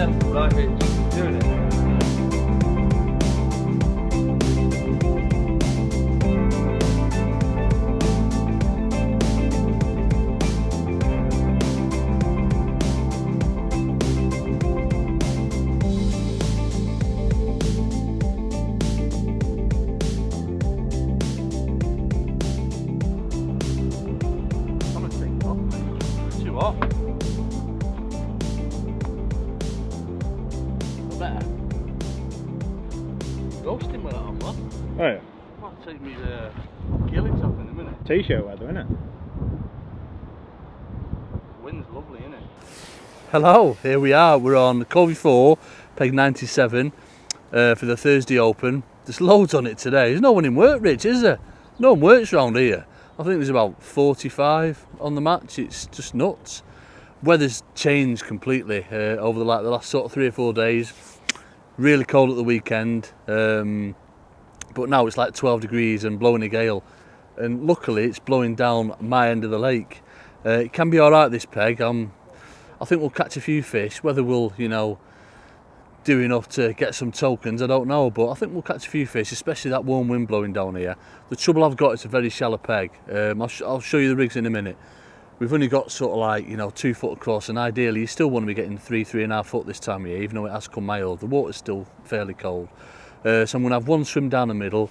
Right, it's doing it. Too hot. I better. Roasting with that on, man. Oh yeah. Might take me the gillets off in a minute. T-shirt weather, innit? Wind's lovely, isn't it? Hello, here we are. We're on Covey 4, peg 97 for the Thursday Open. There's loads on it today. There's no one in work, Rich, is there? No one works around here. I think there's about 45 on the match. It's just nuts. Weather's changed completely over the last sort of 3 or 4 days. Really cold at the weekend, but now it's like 12 degrees and blowing a gale. And luckily it's blowing down my end of the lake. It can be alright this peg. I think we'll catch a few fish. Whether we'll, do enough to get some tokens, I don't know, but I think we'll catch a few fish, especially that warm wind blowing down here. The trouble I've got is a very shallow peg. I'll show you the rigs in a minute. We've only got sort of like 2 foot across, and ideally you still want to be getting 3.5 foot this time of year, even though it has come mild. The water's still fairly cold. So I'm going to have one swim down the middle,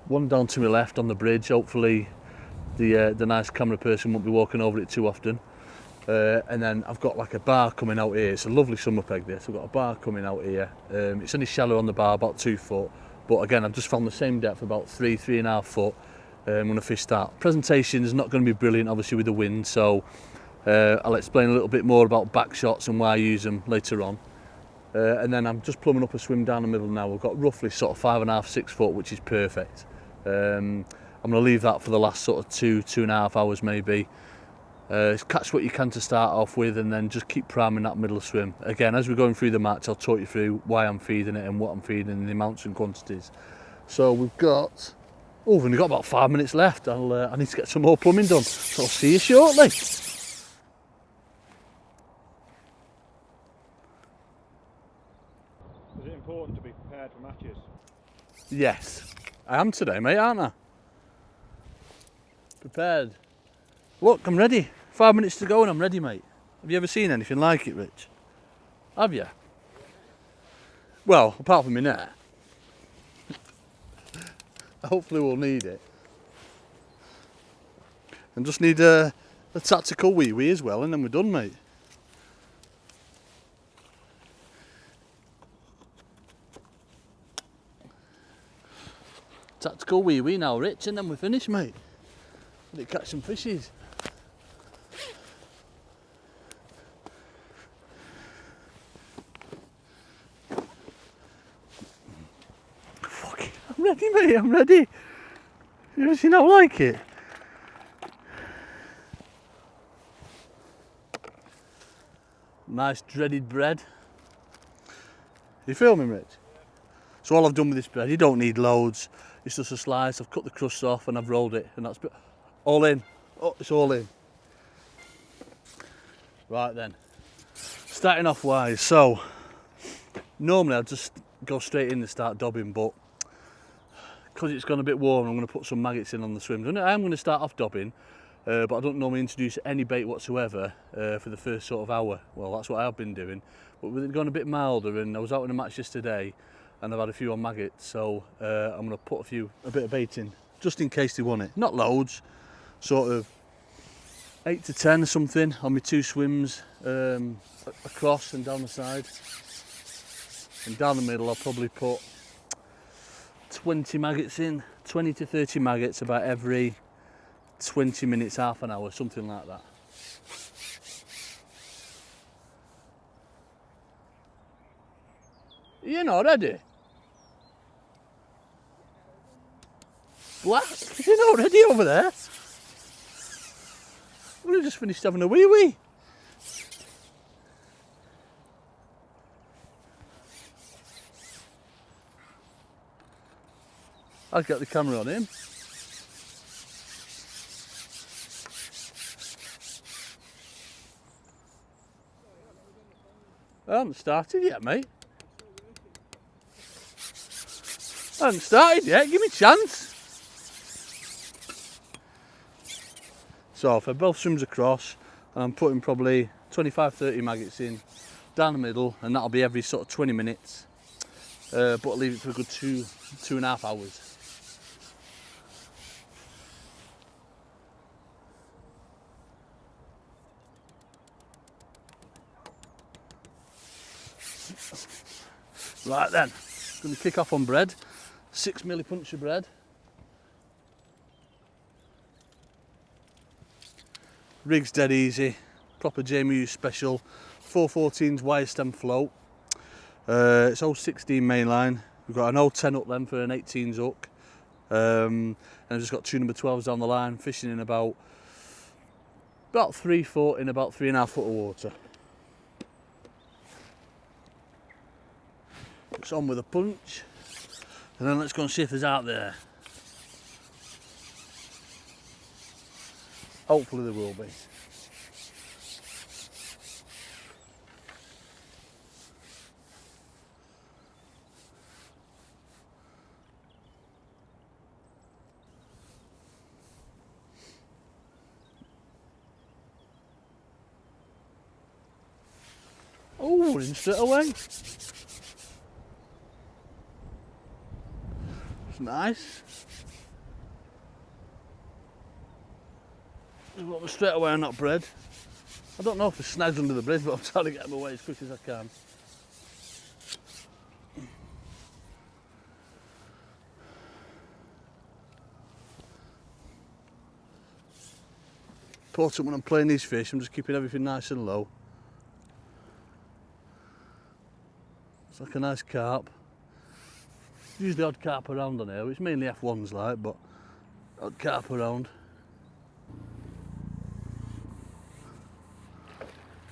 one down to my left on the bridge. Hopefully the nice camera person won't be walking over it too often. And then I've got like a bar coming out here. It's a lovely summer peg this. I've got a bar coming out here. It's only shallow on the bar, about 2 foot. But again, I've just found the same depth, about 3.5 foot. I'm going to fish that. Presentation is not going to be brilliant, obviously, with the wind. So I'll explain a little bit more about back shots and why I use them later on. And then I'm just plumbing up a swim down the middle now. We've got roughly sort of 5.5, 6 foot, which is perfect. I'm going to leave that for the last sort of 2.5 hours maybe. Catch what you can to start off with, and then just keep priming that middle swim. Again, as we're going through the match, I'll talk you through why I'm feeding it and what I'm feeding and the amounts and quantities. So we've only got about 5 minutes left. I need to get some more plumbing done, so I'll see you shortly. Is it important to be prepared for matches? Yes, I am today, mate, aren't I? Prepared. Look, I'm ready. 5 minutes to go and I'm ready, mate. Have you ever seen anything like it, Rich? Have you? Well, apart from my net. Hopefully we'll need it. And just need a tactical wee-wee as well, and then we're done, mate. Tactical wee-wee now, Rich, and then we're finished, mate. Let it catch some fishes. I'm ready, mate, I'm ready. You ever seen how like it? Nice dreaded bread. You filming, Rich? So all I've done with this bread, you don't need loads. It's just a slice. I've cut the crust off and I've rolled it, and that's all in. Oh, it's all in. Right then. Starting off wise, so normally I'd just go straight in and start dobbing, but because it's gone a bit warm, I'm going to put some maggots in on the swims. I am going to start off dobbing, but I don't normally introduce any bait whatsoever for the first sort of hour. Well, that's what I've been doing. But with it going a bit milder, and I was out in a match yesterday, and I've had a few on maggots, so I'm going to put a bit of bait in, just in case they want it. Not loads, sort of 8 to 10 or something on my 2 swims across and down the side. And down the middle, I'll probably put 20 maggots in, 20 to 30 maggots about every 20 minutes, half an hour, something like that. You're not ready? What? You're not ready over there? We've just finished having a wee-wee. I'll get the camera on him. I haven't started yet, mate. I haven't started yet, give me a chance. So if I both swims across, and I'm putting probably 25-30 maggots in down the middle, and that'll be every sort of 20 minutes. But I'll leave it for a good 2.5 hours. Right then, going to kick off on bread. 6 millipunch of bread. Rig's dead easy, proper Jamie Hughes special. 414's wire stem float. It's 016 mainline. We've got an 010 up then for an 18's hook. And I've just got two number 12s down the line, fishing in about 3 foot in about 3.5 foot of water. It's on with a punch, and then let's go and see if there's out there. Hopefully there will be. Oh, we're in straight away. It's nice. Just want them straight away and not bread. I don't know if there's snags under the bridge, but I'm trying to get them away as quick as I can. Important when I'm playing these fish, I'm just keeping everything nice and low. It's like a nice carp. Usually odd carp around on here, it's mainly F1s like, but odd carp around.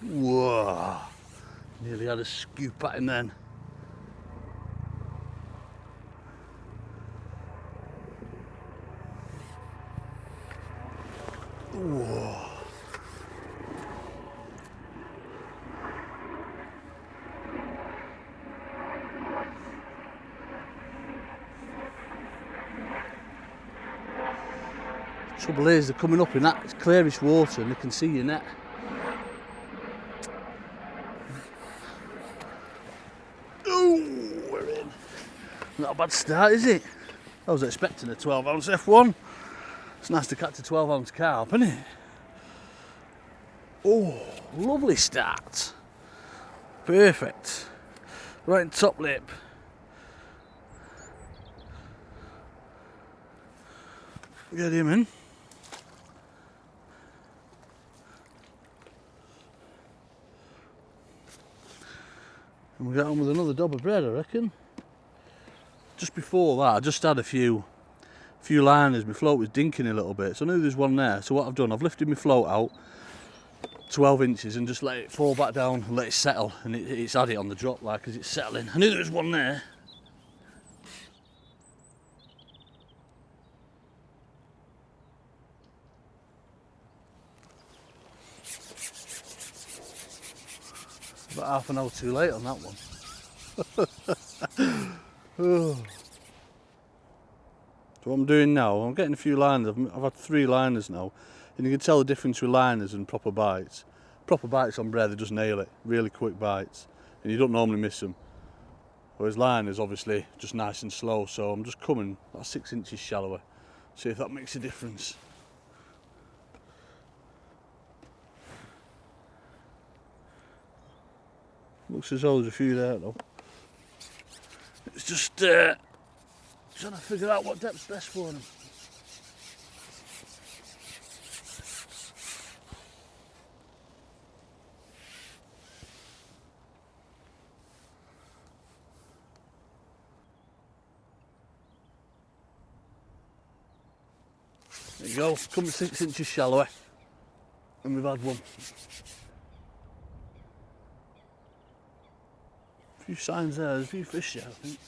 Whoa! Nearly had a scoop at him then. Whoa! Trouble is, they're coming up in that clearish water and they can see your net. Ooh, we're in. Not a bad start, is it? I was expecting a 12-ounce F1. It's nice to catch a 12-ounce carp, isn't it? Oh, lovely start. Perfect. Right in top lip. Get him in. And we get on with another dob of bread, I reckon. Just before that, I just had a few liners. My float was dinking a little bit, so I knew there's one there. So what I've done, I've lifted my float out 12 inches and just let it fall back down and let it settle. And it's had it on the drop, like, as it's settling. I knew there was one there. About half an hour too late on that one. Oh. So what I'm doing now, I'm getting a few liners. I've had 3 liners now, and you can tell the difference with liners and proper bites. Proper bites on bread, they just nail it. Really quick bites, and you don't normally miss them. Whereas liners, obviously, just nice and slow. So I'm just coming about 6 inches shallower. See if that makes a difference. Looks as though there's a few there though. It's just trying to figure out what depth's best for them. There you go, come 6 inches shallower, and we've had one. A few signs there, there's a few fish there, I think.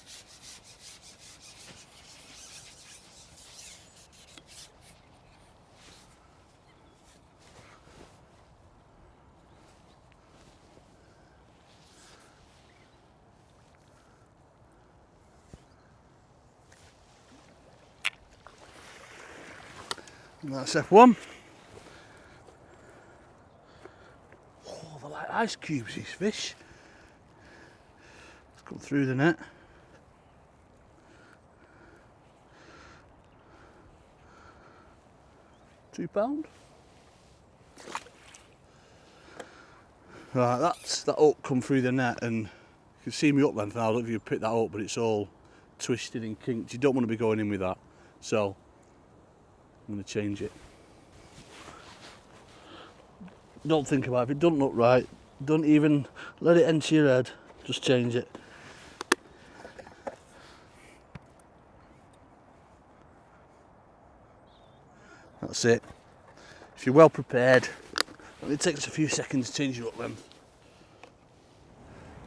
And that's F1. Oh, they're like ice cubes, these fish. Let's come through the net. £2. Right, that hook come through the net, and you can see me up length now. I don't know if you pick that up, but it's all twisted and kinked. You don't want to be going in with that, so I'm going to change it. Don't think about it. If it doesn't look right, don't even let it enter your head. Just change it. That's it. If you're well prepared, it takes a few seconds to change your up length.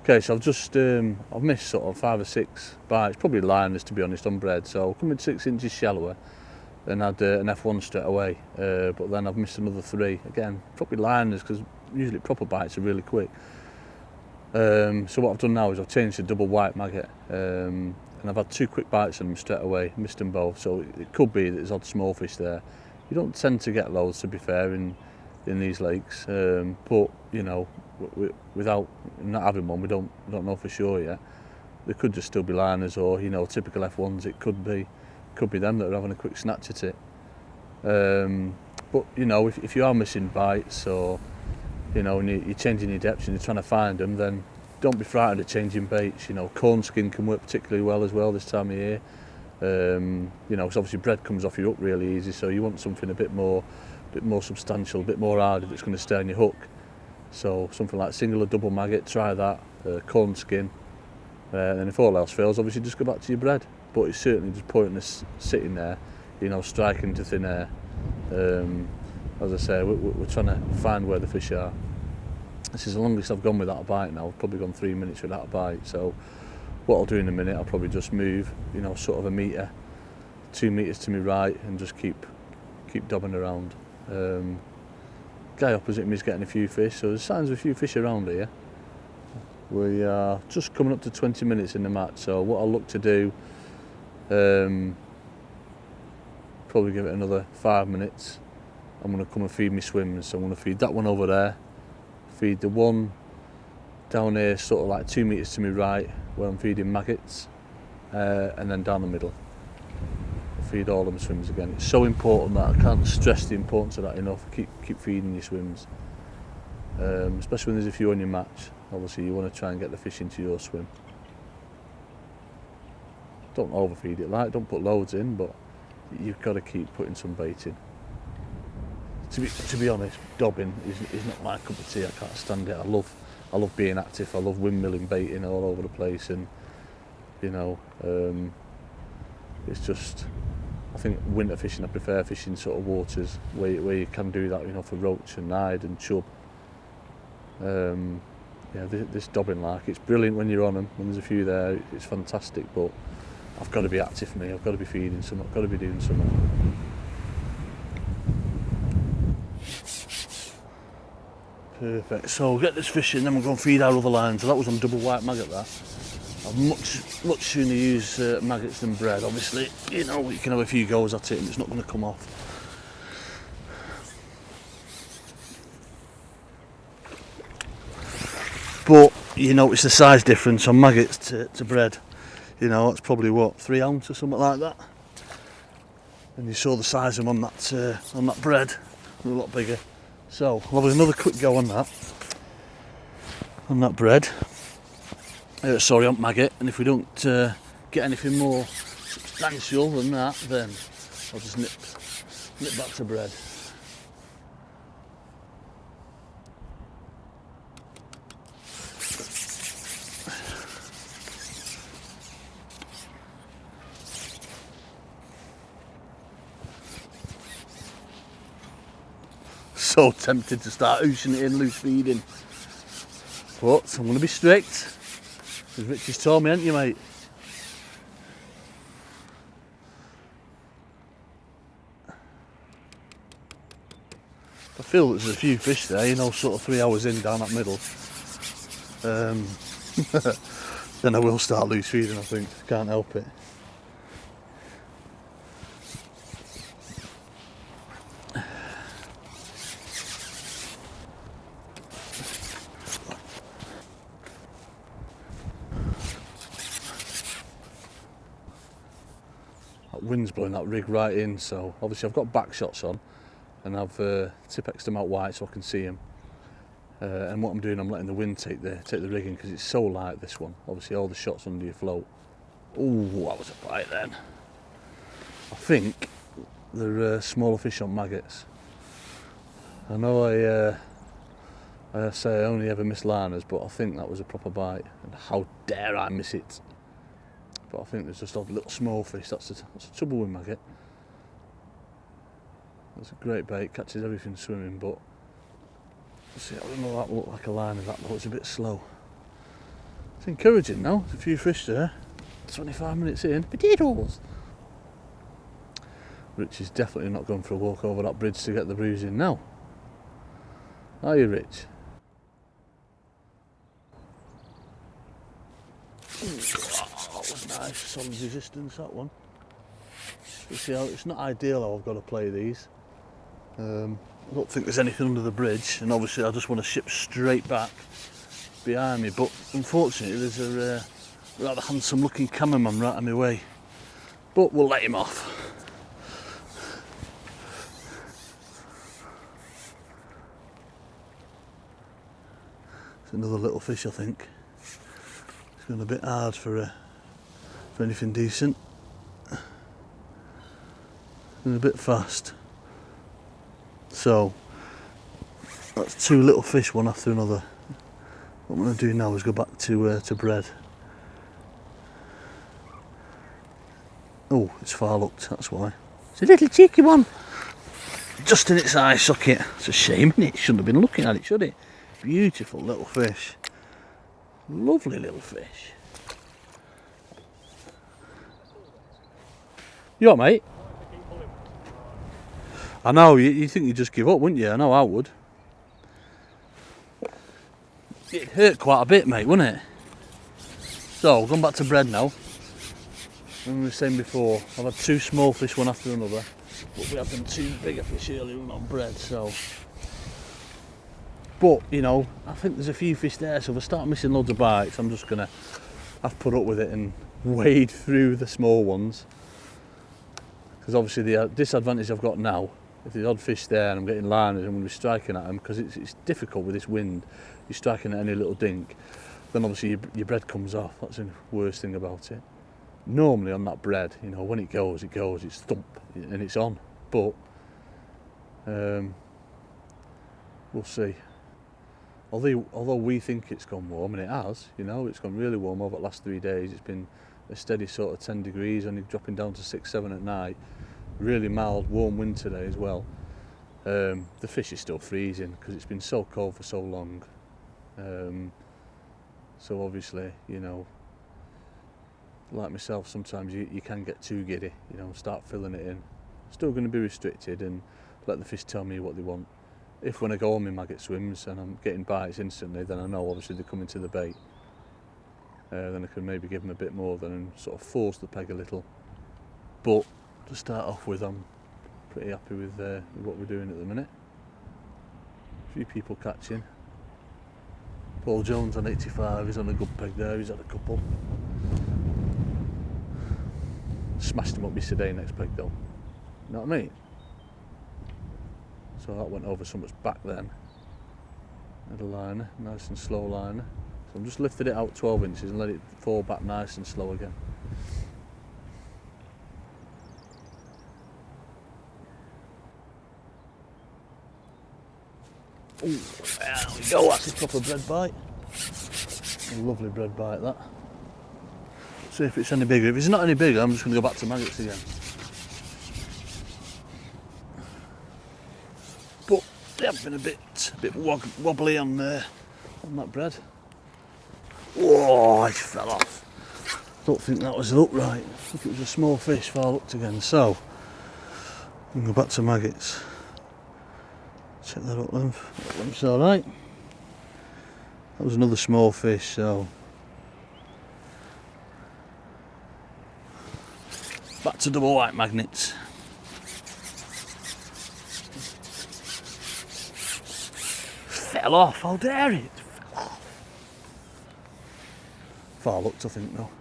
Okay, so I've missed sort of 5 or 6 bites, probably liners to be honest, on bread. So coming 6 inches shallower, then had an F1 straight away. But then I've missed another 3. Again, probably liners, because usually proper bites are really quick. So what I've done now is I've changed to double white maggot, and I've had 2 quick bites on them straight away, missed them both. So it could be that there's odd small fish there. You don't tend to get loads, to be fair, in these lakes, but you know, without not having one, we don't know for sure yet. There could just still be liners, or you know, typical F1s. It could be them that are having a quick snatch at it. But you know, if you are missing bites, or you know, and you're changing your depths and you're trying to find them, then don't be frightened at changing baits. You know, corn skin can work particularly well as well this time of year. You know, because obviously bread comes off your hook really easy, so you want something a bit more substantial, a bit more hardy that's going to stay on your hook. So something like single or double maggot, try that. Corn skin, and then if all else fails, obviously just go back to your bread. But it's certainly just pointless sitting there, you know, striking to thin air. As I say, we're trying to find where the fish are. This is the longest I've gone without a bite now. I've probably gone 3 minutes without a bite. So what I'll do in a minute, I'll probably just move, you know, sort of a metre, 2 metres to my right, and just keep dobbing around. Guy opposite me is getting a few fish, so there's signs of a few fish around here. We are just coming up to 20 minutes in the match, so what I'll look to do, probably give it another 5 minutes. I'm going to come and feed my swims, so I'm going to feed that one over there, feed the one down here sort of like 2 metres to my right where I'm feeding maggots, and then down the middle feed all them swims again. It's so important that I can't stress the importance of that enough. Keep feeding your swims, especially when there's a few on your match. Obviously you want to try and get the fish into your swim. Don't overfeed it, like, don't put loads in, but you've got to keep putting some bait in. To be honest, dobbing is not my cup of tea. I can't stand it. I love being active. I love windmilling, baiting all over the place, and you know, it's just, I think winter fishing, I prefer fishing sort of waters where you can do that, you know, for roach and nide and chub. Yeah, this dobbing lark, it's brilliant when you're on them, when there's a few there, it's fantastic, but I've got to be active, me. I've got to be feeding some, I've got to be doing something. Perfect, so we'll get this fish in, then we'll go and feed our other lines. So that was on double white maggot there. I'd much sooner use maggots than bread. Obviously, you know, you can have a few goes at it and it's not going to come off. But you notice the size difference on maggots to bread. You know, it's probably what, 3 ounce or something like that. And you saw the size of them on that bread, they're a lot bigger. So we'll have another quick go on that bread. Sorry, on maggot, and if we don't get anything more substantial than that, then I'll just nip back to bread. So tempted to start oozing it in, loose feeding, but I'm going to be strict. As Richie's told me, ain't you, mate? I feel that there's a few fish there, you know, sort of 3 hours in down that middle. Then I will start loose feeding, I think. Can't help it. wind's blowing that rig right in, so obviously I've got back shots on and I've Tipexed them out wide so I can see them. And what I'm doing, I'm letting the wind take the rig in because it's so light, this one. Obviously all the shots under your float. Oh, that was a bite then. I think they're smaller fish on maggots. I know I say I only ever miss liners, but I think that was a proper bite. And how dare I miss it? But I think there's just a little small fish. That's the trouble with maggot. That's a great bait, catches everything swimming, but see, I don't know, that looked like a liner, that looks a bit slow. It's encouraging now, there's a few fish there. 25 minutes in, potatoes! Rich is definitely not going for a walk over that bridge to get the bruise in now. Are you, Rich? Ooh, that was nice, solid resistance, that one. You see how it's not ideal how I've got to play these. I don't think there's anything under the bridge, and obviously I just want to ship straight back behind me, but unfortunately there's a rather handsome looking cameraman right on my way, but we'll let him off. It's another little fish, I think. It's going a bit hard for anything decent. And a bit fast. So that's two little fish, one after another. What I'm going to do now is go back to bread. Oh, it's far looked, that's why. It's a little cheeky one. Just in its eye socket. It's a shame, isn't it? Shouldn't have been looking at it, should it? Beautiful little fish. Lovely little fish. You alright, mate? I know, you think you'd just give up, wouldn't you? I know I would. It hurt quite a bit, mate, wouldn't it? So, going back to bread now. As we were saying before, I've had two small fish one after another, but we had them two bigger fish earlier on bread, so. But, you know, I think there's a few fish there, so if I start missing loads of bites, I'm just going to have to put up with it and wade through the small ones. Because obviously the disadvantage I've got now, if there's odd fish there and I'm getting liners, I'm going to be striking at them, because it's difficult with this wind. You're striking at any little dink, then obviously your bread comes off. That's the worst thing about it. Normally on that bread, you know, when it goes, it's thump and it's on. But we'll see. Although we think it's gone warm, and it has, you know, it's gone really warm over the last 3 days. It's been a steady sort of 10 degrees, only dropping down to 6, 7 at night. Really mild, warm wind today as well. The fish is still freezing because it's been so cold for so long. So obviously, you know, like myself, sometimes you can get too giddy, you know, start filling it in. Still going to be restricted and let the fish tell me what they want. If when I go on my maggot swims and I'm getting bites instantly, then I know obviously they're coming to the bait. Then I can maybe give them a bit more than and sort of force the peg a little. But to start off with, I'm pretty happy with what we're doing at the minute. A few people catching. Paul Jones on 85, he's on a good peg there, he's had a couple. Smashed him up yesterday, next peg though. You know what I mean? So that went over so much back then. Had a liner, nice and slow liner. So I'm just lifted it out 12 inches and let it fall back nice and slow again. Ooh, there we go, that's a proper bread bite. A lovely bread bite that. See if it's any bigger. If it's not any bigger, I'm just going to go back to maggots again. But they have been a bit wobbly on that bread. Whoa, it fell off. Don't think that was upright. I think it was a small fish, far looked again. So, I'm going to go back to maggots. Check that up then. That looks alright. That was another small fish, so. Back to double white magnets. Fell off, how dare it? Fell off. Far looked, I think, though.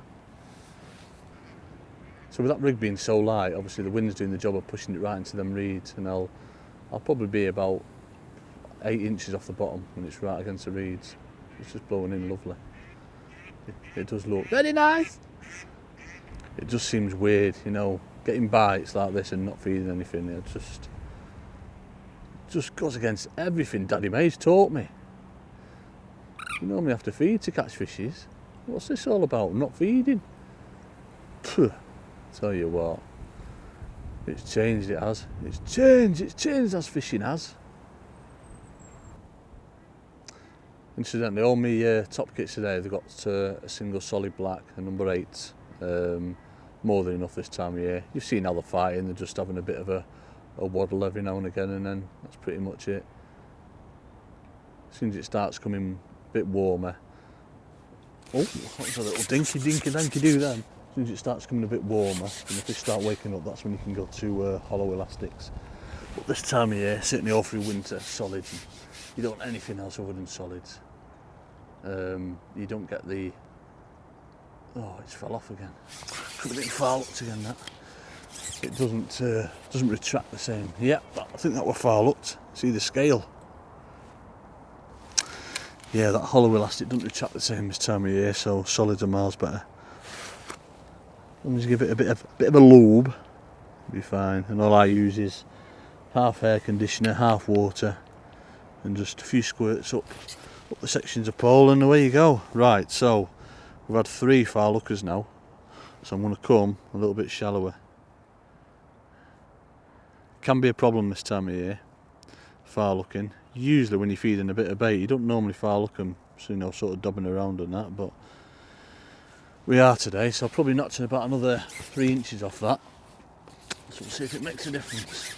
So with that rig being so light, obviously the wind's doing the job of pushing it right into them reeds, and I'll probably be about 8 inches off the bottom when it's right against the reeds. It's just blowing in lovely. It does look very nice. It just seems weird, you know, getting bites like this and not feeding anything. It just goes against everything Daddy May's taught me. You normally have to feed to catch fishes. What's this all about? Not feeding? Phew. Tell you what, it's changed, it has. It's changed as fishing has. Incidentally, all my top kits today, they've got a single solid black, a number 8. More than enough this time of year. You've seen how they're fighting, they're just having a bit of a waddle every now and again, and then that's pretty much it. As soon as it starts coming a bit warmer. Oh, that was a little dinky do then. As soon as it starts coming a bit warmer and the fish start waking up, that's when you can go to hollow elastics. But this time of year, certainly all through winter, solids. You don't want anything else other than solids. You don't get the... Oh, it's fell off again. Could have been foul hooked again, that. It doesn't retract the same. Yep, I think that were foul hooked. See the scale? Yeah, that hollow elastic doesn't retract the same this time of year, so solids are miles better. Let me just give it a bit of a lube, it'll be fine. And all I use is half air conditioner, half water, and just a few squirts up the sections of pole, and away you go. Right, so we've had 3 foul hookers now, so I'm going to come a little bit shallower. Can be a problem this time of year, foul hooking. Usually when you're feeding a bit of bait, you don't normally foul hook them, so you know, sort of dobbing around and that, but we are today, so I'll probably notch about another 3 inches off that. So we'll see if it makes a difference.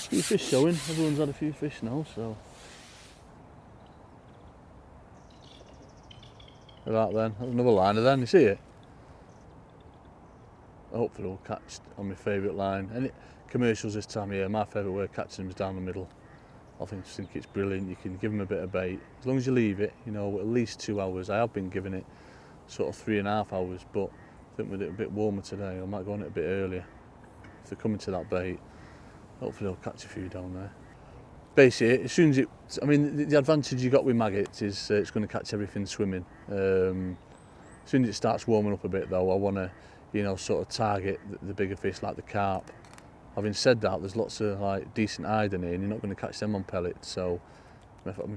A few fish showing, everyone's had a few fish now, so. Right then, there's another liner then, you see it? Hopefully we'll catch on my favourite line. And commercials this time of year, my favourite way of catching them is down the middle. I think it's brilliant. You can give them a bit of bait. As long as you leave it, you know, at least 2 hours. I have been giving it sort of 3.5 hours, but I think with it a bit warmer today, I might go on it a bit earlier. If they're coming to that bait, hopefully they'll catch a few down there. Basically, as soon as I mean, the advantage you got with maggots is it's going to catch everything swimming. As soon as it starts warming up a bit though, I want to, you know, sort of target the bigger fish like the carp. Having said that, there's lots of like decent iron here and you're not going to catch them on pellets, so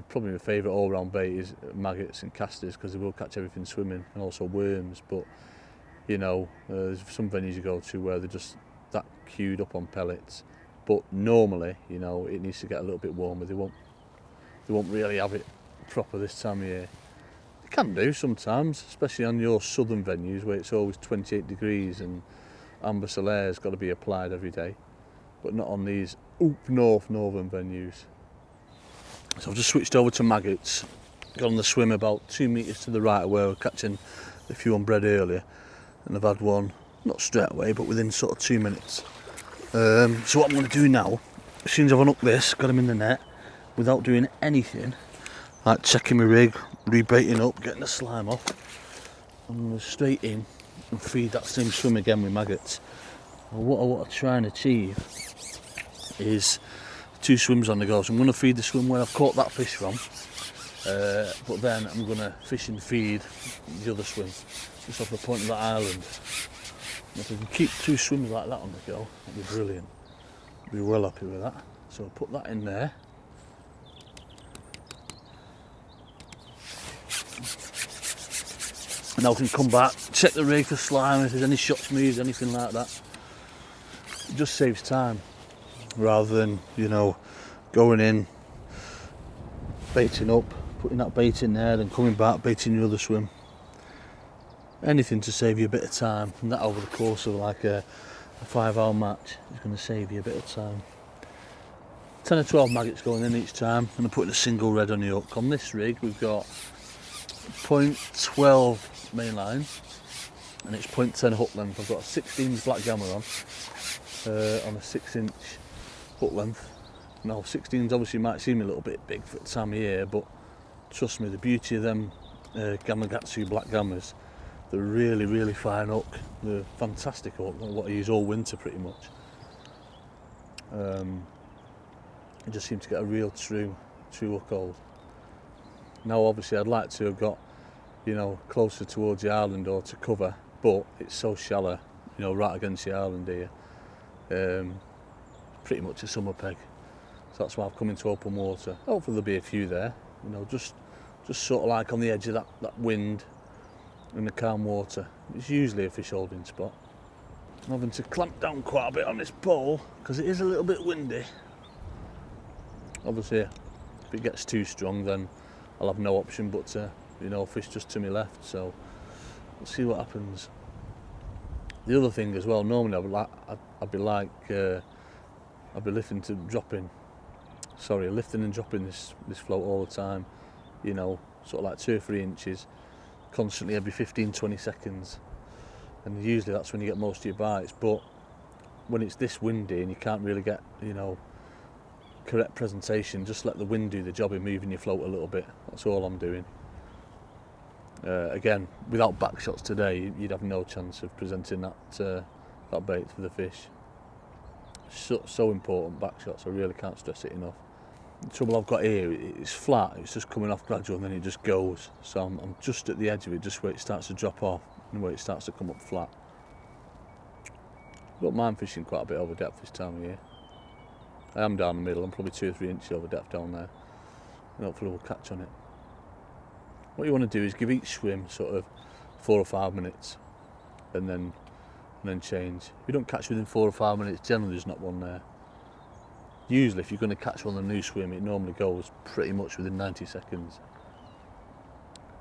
probably my favourite all-round bait is maggots and casters, because they will catch everything swimming, and also worms. But you know, there's some venues you go to where they're just that queued up on pellets, but normally, you know, it needs to get a little bit warmer. They won't really have it proper this time of year. They can do sometimes, especially on your southern venues where it's always 28 degrees and amber solare's got to be applied every day, but not on these northern venues. So I've just switched over to maggots, got on the swim about 2 metres to the right of where we were catching a few on bread earlier, and I've had one, not straight away, but within sort of 2 minutes. So what I'm going to do now, as soon as I've unhooked this, got him in the net, without doing anything, like checking my rig, rebaiting up, getting the slime off, I'm going to straight in and feed that same swim again with maggots. Well, what I want to try and achieve is 2 swims on the go. So I'm going to feed the swim where I've caught that fish from, but then I'm going to fish and feed the other swim just off the point of that island. And if we can keep 2 swims like that on the go, that'd be brilliant. I'd be well happy with that. So I'll put that in there. And I can come back, check the rig for slime, if there's any shots moved, anything like that. It just saves time, rather than, you know, going in, baiting up, putting that bait in there, then coming back, baiting your other swim. Anything to save you a bit of time, and that over the course of like a 5-hour match is going to save you a bit of time. 10 or 12 maggots going in each time, and I'm putting a single red on the hook. On this rig we've got 0.12 main line, and it's 0.10 hook length. I've got a 16 black gamma on a 6-inch hook length. Now 16s obviously might seem a little bit big for the time of year, but trust me, the beauty of them Gamakatsu black gammas, They're really, really fine hook. They're fantastic hook, what I use all winter pretty much. I just seem to get a real true hook hold. Now obviously I'd like to have got, you know, closer towards the island or to cover, but it's so shallow, you know, right against the island here. Pretty much a summer peg. So that's why I've come into open water. Hopefully there'll be a few there, you know, just sort of like on the edge of that wind in the calm water. It's usually a fish holding spot. I'm having to clamp down quite a bit on this pole because it is a little bit windy. Obviously, if it gets too strong, then I'll have no option but to, you know, fish just to my left. So we'll see what happens. The other thing as well, normally I'd be lifting and dropping this float all the time. You know, sort of like 2 or 3 inches, constantly every 15-20 seconds. And usually that's when you get most of your bites. But when it's this windy and you can't really get, you know, correct presentation, just let the wind do the job in moving your float a little bit. That's all I'm doing. Again, without back shots today, you'd have no chance of presenting that bait for the fish. So important, back shots. I really can't stress it enough. The trouble I've got here, it's flat. It's just coming off gradual and then it just goes. So I'm just at the edge of it, just where it starts to drop off and where it starts to come up flat. I don't mind fishing quite a bit over depth this time of year. I am down the middle, I'm probably 2 or 3 inches over depth down there, and hopefully we'll catch on it. What you want to do is give each swim sort of 4 or 5 minutes and then change. If you don't catch within 4 or 5 minutes, generally there's not one there. Usually if you're going to catch one on a new swim, it normally goes pretty much within 90 seconds.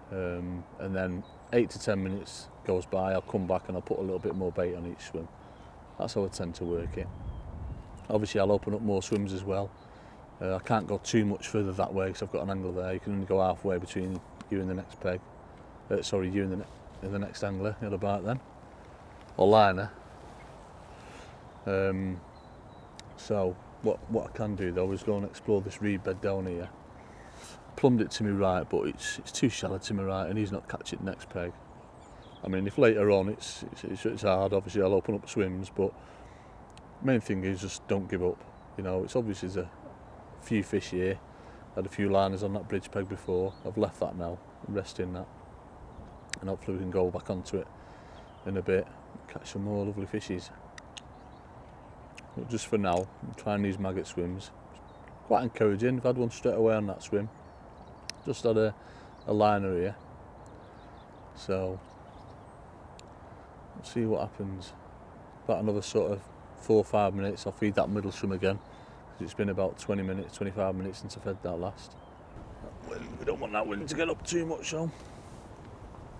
And then 8 to 10 minutes goes by, I'll come back and I'll put a little bit more bait on each swim. That's how I tend to work it. Obviously I'll open up more swims as well. I can't go too much further that way because I've got an angle there. You can only go halfway between you and the next peg. You and the next angler, you'll bite then. Or liner. So what I can do though is go and explore this reed bed down here. Plumbed it to me right, but it's too shallow to me right and he's not catching the next peg. I mean, if later on it's hard, obviously I'll open up swims, but main thing is just don't give up. You know, it's obviously there's a few fish here. Had a few liners on that bridge peg before. I've left that now, I'm resting that, and hopefully we can go back onto it in a bit and catch some more lovely fishies. But just for now, I'm trying these maggot swims. Quite encouraging. I've had one straight away on that swim. Just had a liner here, so we'll see what happens. About another sort of 4 or 5 minutes, I'll feed that middle swim again, because it's been about 20 minutes, 25 minutes since I fed that last. We don't want that wind to get up too much, so I'm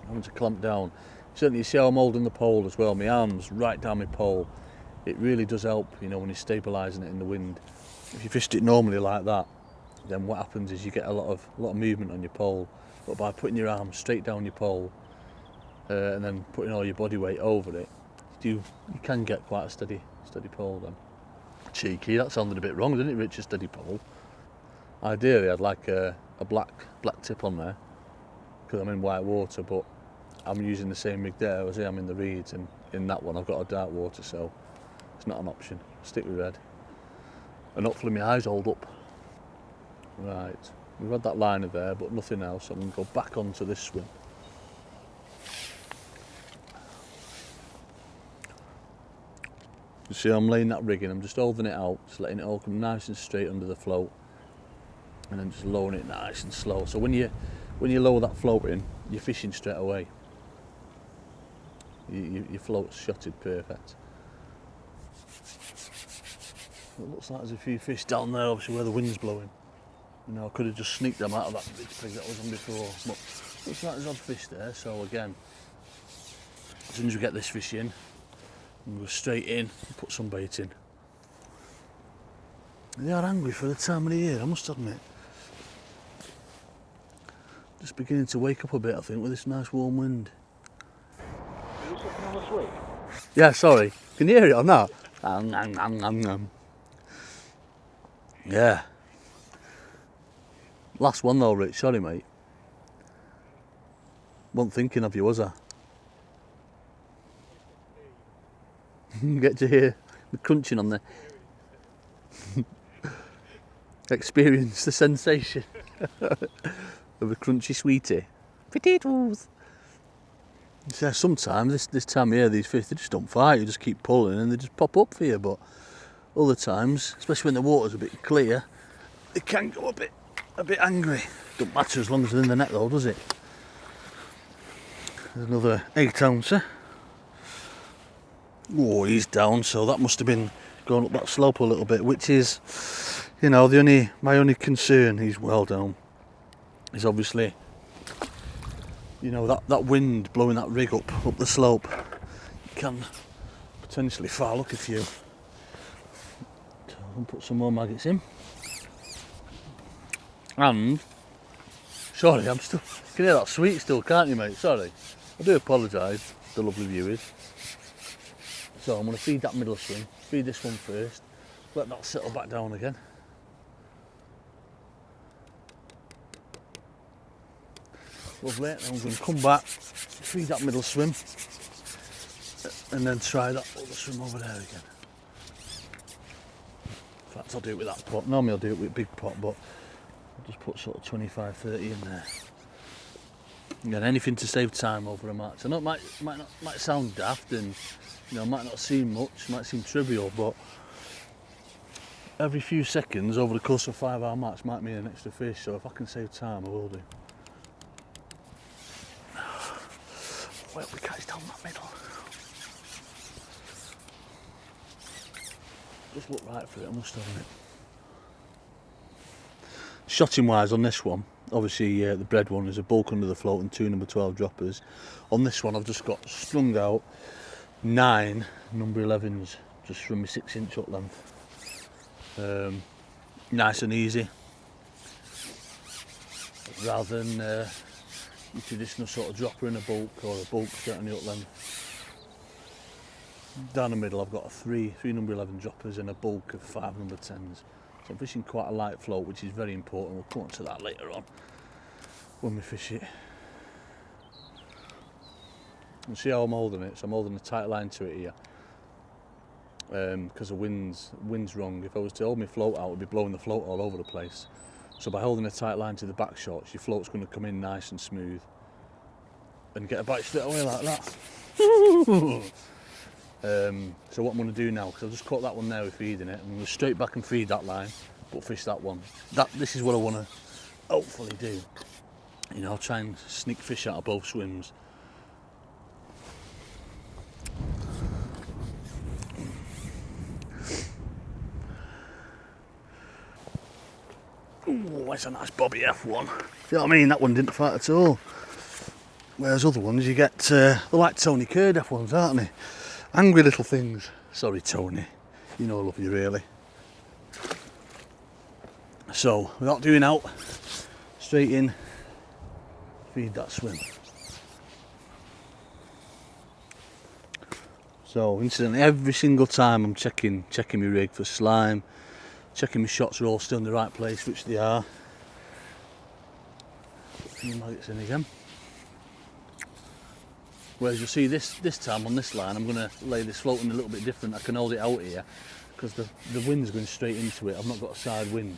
having to clamp down. Certainly you see how I'm holding the pole as well, my arm's right down my pole. It really does help, you know, when you're stabilising it in the wind. If you fished it normally like that, then what happens is you get a lot of movement on your pole, but by putting your arm straight down your pole and then putting all your body weight over it, you can get quite a steady pole then. Cheeky, that sounded a bit wrong, didn't it, Rich? A steady pole. Ideally I'd like a black tip on there because I'm in white water, but I'm using the same rig there as I am in the reeds, and in that one I've got a dark water, so it's not an option. Stick with red and hopefully my eyes hold up. Right, we've had that liner there but nothing else, so I'm going to go back onto this swim. You see I'm laying that rig in, I'm just holding it out, just letting it all come nice and straight under the float, and then just lowering it nice and slow. So when you lower that float in, you're fishing straight away. Your float's shotted perfect. It looks like there's a few fish down there, obviously where the wind's blowing. You know, I could have just sneaked them out of that big pig that was on before, but looks like there's odd fish there. So again, as soon as we get this fish in, we'll go straight in and put some bait in. They are angry for the time of the year, I must admit. Just beginning to wake up a bit, I think, with this nice warm wind. Are you sitting on the swing? Yeah, sorry. Can you hear it or not? Yeah. Last one though, Rich. Sorry, mate. Wasn't thinking of you, was I? Get to hear the crunching on there. Experience the sensation of a crunchy sweetie. Potatoes. So sometimes this time of year, these fish, they just don't fight. You just keep pulling and they just pop up for you. But other times, especially when the water's a bit clear, they can go a bit angry. Don't matter as long as they're in the net though, does it? There's another 8 ouncer. Oh, he's down, so that must have been going up that slope a little bit, which is, you know, my only concern. He's well down. Is obviously, you know, that wind blowing that rig up the slope can potentially foul up a few. So I'll put some more maggots in. And sorry, I'm still, you can hear that sweet still, can't you, mate? Sorry, I do apologise, the lovely viewers. So I'm going to feed that middle swing, feed this one first, let that settle back down again. Lovely, then I'm going to come back, feed that middle swim, and then try that other swim over there again. In fact, I'll do it with that pot. Normally I'll do it with a big pot, but I'll just put sort of 25, 30 in there. Again, anything to save time over a match. I know it might sound daft and, you know, might not seem much, might seem trivial, but every few seconds over the course of a 5-hour match might mean an extra fish, so if I can save time, I will do. Well, we catch down that middle. Just look right for it, I must have it. Shotting wise on this one, obviously the bread one is a bulk under the float and 2 number 12 droppers. On this one I've just got strung out 9 number 11s just from my 6-inch hook length. Nice and easy, rather than your traditional sort of dropper in a bulk or a bulk straight on the hook length. Down the middle I've got 3 number 11 droppers and a bulk of 5 number 10s. So I'm fishing quite a light float, which is very important. We'll come on to that later on when we fish it. And see how I'm holding it. So I'm holding a tight line to it here. Because the wind's wrong. If I was to hold my float out, it would be blowing the float all over the place. So by holding a tight line to the back shots, your float's going to come in nice and smooth and get a bite straight away like that. So what I'm going to do now, because I've just caught that one there with feeding it, I'm going to go straight back and feed that line, but fish that one. This is what I want to hopefully do. You know, I'll try and sneak fish out of both swims. Oh, that's a nice bobby F1. See what I mean? That one didn't fight at all. Whereas other ones you get, they're like Tony Curd F1s, aren't they? Angry little things. Sorry, Tony. You know I love you, really. So, without doing out, straight in, feed that swim. So, incidentally, every single time I'm checking my rig for slime, checking my shots are all still in the right place, which they are. Put a few maggots in again. Whereas you'll see this time on this line, I'm going to lay this floating a little bit different. I can hold it out here because the wind's going straight into it. I've not got a side wind.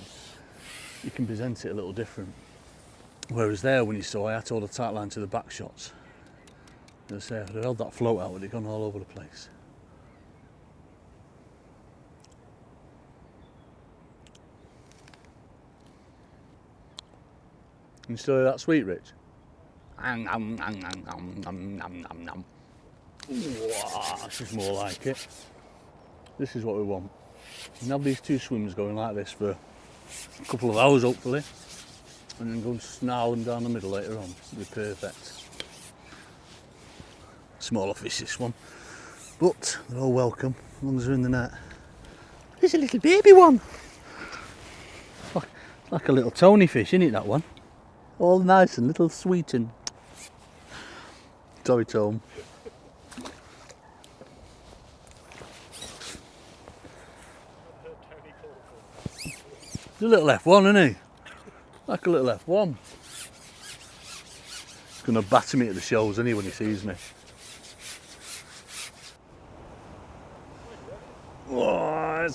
You can present it a little different. Whereas there, when you saw, I had to hold a tight line to the back shots. As I say, if I'd held that float out, it would have gone all over the place. You still hear that sweet, Rich? This is more like it. This is what we want. You can have these 2 swims going like this for a couple of hours, hopefully, and then go and snarl them down the middle later on. It'll be perfect. Smaller fish, this one, but they're all welcome as long as they're in the net. There's a little baby one. Like a little Tony fish, isn't it, that one? All nice and little sweet and... Sorry, Tom. He's a little F1, isn't he? Like a little F1. He's going to batter me at the shows, isn't he, when he sees me?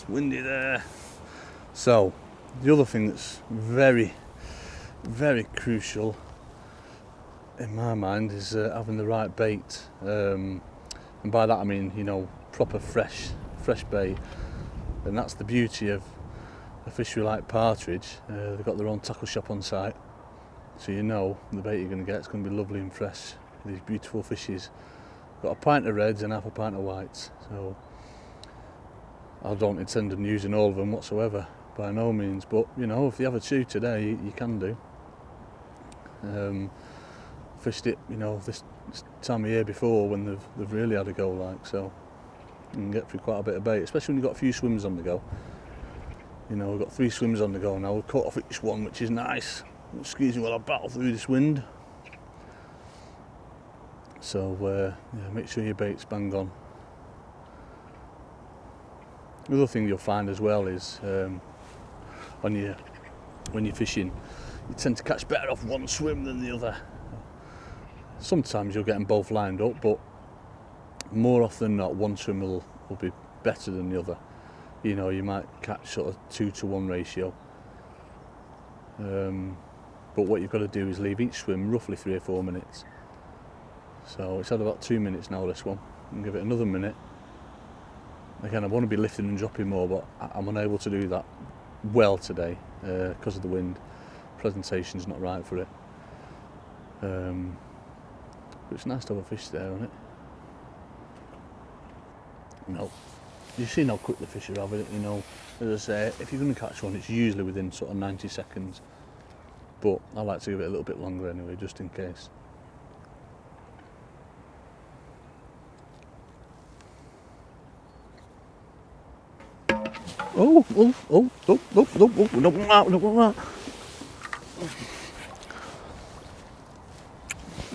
it's windy there. So the other thing that's very, very crucial in my mind is having the right bait, and by that I mean, you know, proper fresh bait. And that's the beauty of a fishery like Partridge. They've got their own tackle shop on site, so you know the bait you're going to get is going to be lovely and fresh. These beautiful fishes. Got a pint of reds and half a pint of whites, so I don't intend on using all of them whatsoever, by no means, but you know, if you have a chew today, you can do. Fished it, you know, this time of year before when they've really had a go, like, so you can get through quite a bit of bait, especially when you've got a few swims on the go. You know, we've got 3 swims on the go now. We've caught off each one, which is nice. Excuse me while I battle through this wind. So yeah, make sure your bait's bang on. The other thing you'll find as well is when you're fishing, you tend to catch better off one swim than the other. Sometimes you'll get them both lined up, but more often than not, one swim will be better than the other. You know, you might catch sort of 2-to-1 ratio. But what you've got to do is leave each swim roughly 3 or 4 minutes. So it's had about 2 minutes now, this one. And give it another minute. Again, I want to be lifting and dropping more, but I'm unable to do that well today because of the wind. Presentation's not right for it. But it's nice to have a fish there, isn't it? No. You see how quick the fish are having it, you know. As I say, if you're going to catch one, it's usually within sort of 90 seconds. But I like to give it a little bit longer anyway, just in case. Oh, no.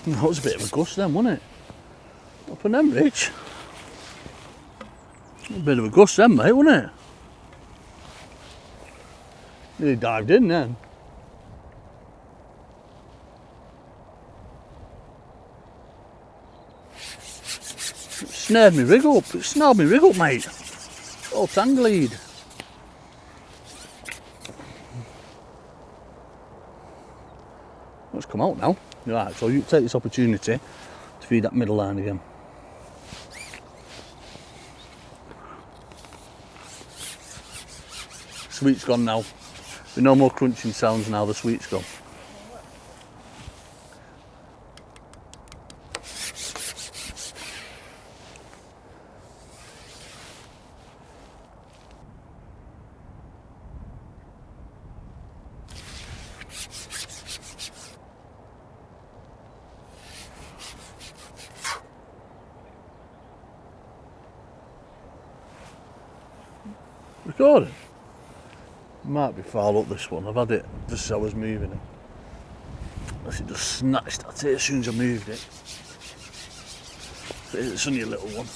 That was a bit of a gust then, wasn't it? Up and them, Rich. A bit of a gust then, mate, wasn't it? Nearly dived in then. It snared me rig up. It snarled me rig up, mate. Oh, tangled. Let's come out now. Right, so you take this opportunity to feed that middle line again. Sweet's gone now. There's no more crunching sounds now, the sweet's gone. Recording? Might be foul up this one. I've had it just as I was moving it. Unless it just snatched at it as soon as I moved it. But it's only a little one.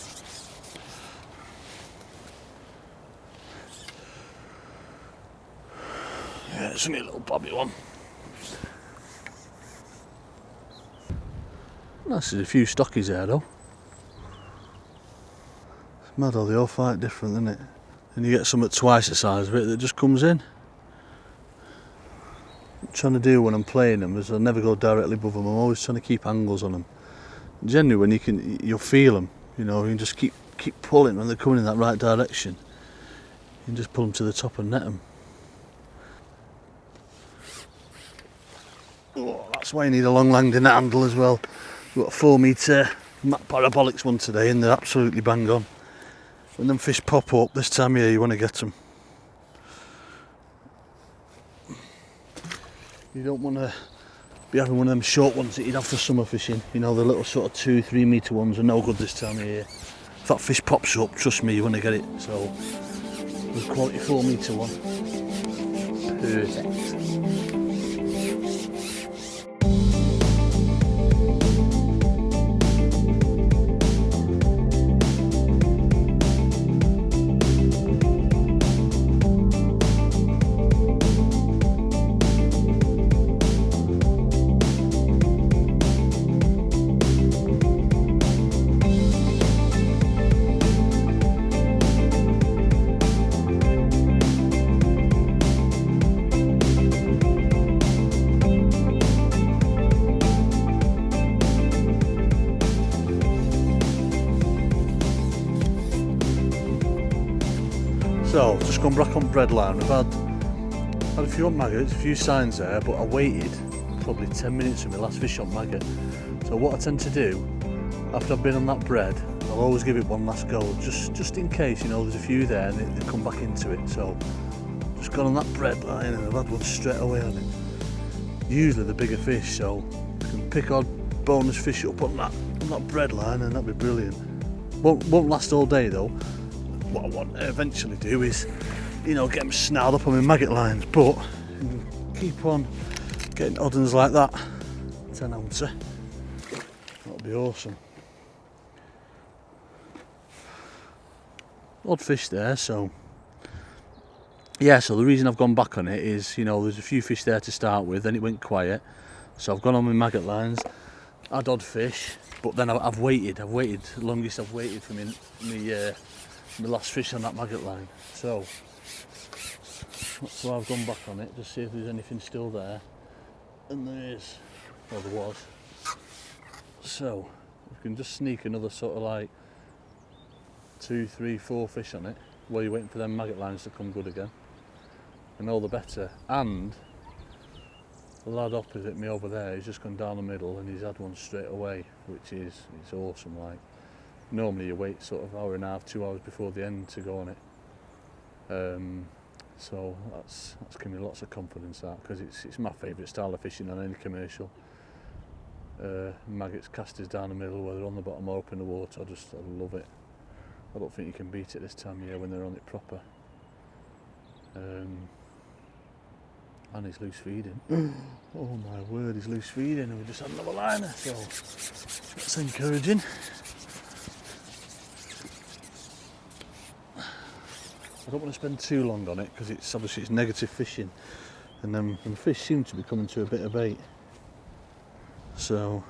Yeah, it's only a little bobby one. Nice, there's a few stockies there though. It's mad how they all fight different, isn't it? And you get some at twice the size of it that just comes in. What I'm trying to do when I'm playing them is I never go directly above them. I'm always trying to keep angles on them. Generally, when you'll feel them. You know, you can just keep pulling when they're coming in that right direction. You can just pull them to the top and net them. Oh, that's why you need a long landing handle as well. We've got a 4 metre parabolics one today, and they're absolutely bang on. When them fish pop up this time of year, you want to get them. You don't want to be having one of them short ones that you'd have for summer fishing. You know, the little sort of 2-3 metre ones are no good this time of year. If that fish pops up, trust me, you want to get it. So, the quality 4 metre one. Perfect. just gone back on breadline. We've had a few on maggots, a few signs there, but I waited probably 10 minutes for my last fish on maggot. So what I tend to do, after I've been on that bread, I'll always give it one last go, just in case, you know, there's a few there and they come back into it. So just gone on that bread line and I've had one straight away on it. Usually the bigger fish, so I can pick odd bonus fish up on that bread line and that'd be brilliant. Won't last all day though. What I want to eventually do is, you know, get them snarled up on my maggot lines, but keep on getting odd ones like that. 10 ouncer. That'll be awesome. Odd fish there, so yeah, so the reason I've gone back on it is, you know, there's a few fish there to start with, then it went quiet. So I've gone on my maggot lines, had odd fish, but then I've waited, the longest I've waited for my last fish on that maggot line. So that's why I've gone back on it, to see if there's anything still there. And there is, well there was. So you can just sneak another sort of like 2, 3, 4 fish on it while you're waiting for them maggot lines to come good again. And all the better. And the lad opposite me over there, he's just gone down the middle and he's had one straight away, which is, it's awesome. Like normally you wait sort of hour and a half, 2 hours before the end to go on it. So that's given me lots of confidence, that, because it's my favourite style of fishing on any commercial. Maggots, casters down the middle, whether on the bottom or up in the water, I love it. I don't think you can beat it this time of year when they're on it proper. And he's loose feeding. Oh my word, he's loose feeding, and we just had another liner, so that's encouraging. I don't want to spend too long on it because it's obviously it's negative fishing, and the fish seem to be coming to a bit of bait. So,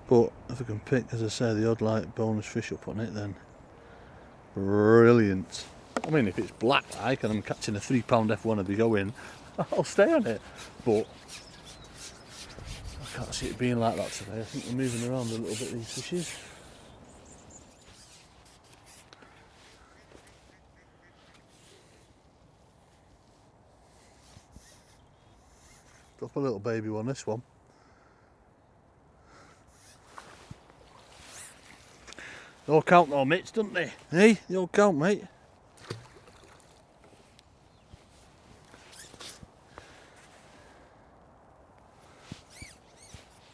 but if I can pick, as I say, the odd like bonus fish up on it, then brilliant. I mean, if it's black like and I'm catching a £3 F1 as we go in, I'll stay on it. But I can't see it being like that today. I think we're moving around a little bit, these fishes. Drop a little baby one, this one. They all count though, mitts, don't they? Hey, they all count, mate.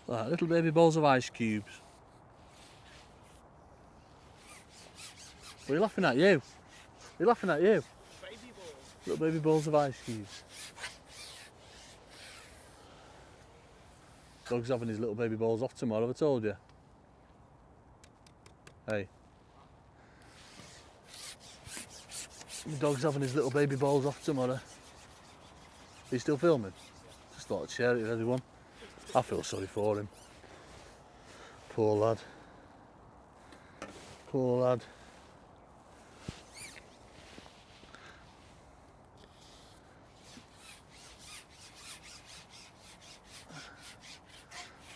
Like little baby balls of ice cubes. What are you laughing at, you? Are you laughing at you? Baby balls. Little baby balls of ice cubes. Dog's having his little baby balls off tomorrow, have I told you? Hey. The dog's having his little baby balls off tomorrow. Are you still filming? Just thought I'd share it with everyone. I feel sorry for him. Poor lad. Poor lad.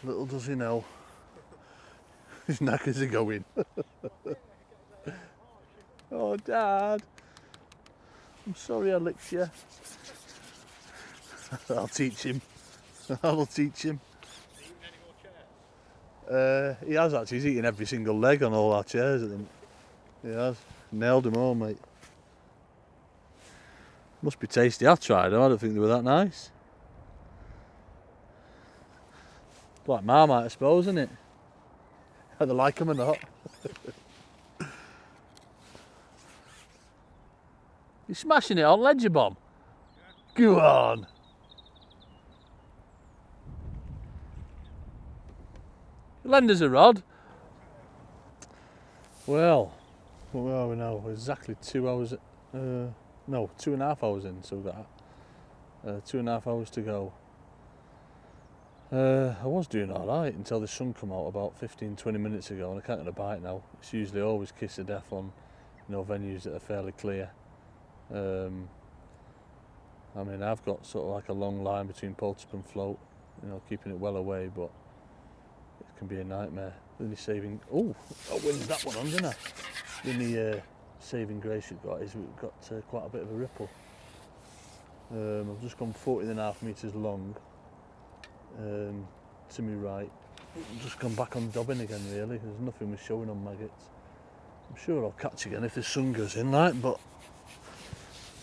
Little does he know, his knackers are going. Oh, Dad, I'm sorry I licked you. I'll teach him. I'll teach him. He has actually. He's eating every single leg on all our chairs at them. He has. Nailed them all, mate. Must be tasty. I tried them. I don't think they were that nice. Like Marmite, I suppose, isn't it? Either like them or not. You're smashing it on ledger bomb. Yeah. Go on. Lend us a rod. Well, where are we now? We're exactly 2 hours. No, 2.5 hours in. So we've got 2.5 hours to go. I was doing alright until the sun come out about 15-20 minutes ago, and I can't get a bite now. It's usually always kiss of death on, you know, venues that are fairly clear. I mean, I've got sort of like a long line between pole tip and float, you know, keeping it well away, but it can be a nightmare. Really saving. Oh, I winged that one on, didn't I? In the saving grace we've got is we've got quite a bit of a ripple. I've just gone 14.5 metres long to my right. I've just gone back on dobbing again really, there's nothing was showing on maggots. I'm sure I'll catch again if the sun goes in like, but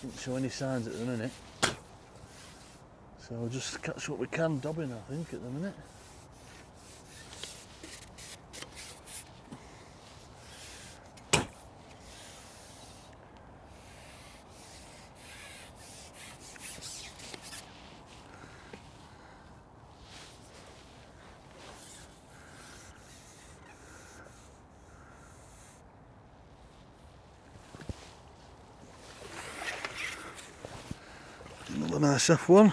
don't show any signs at the minute. So we'll just catch what we can dobbing I think at the minute. Another nice F1.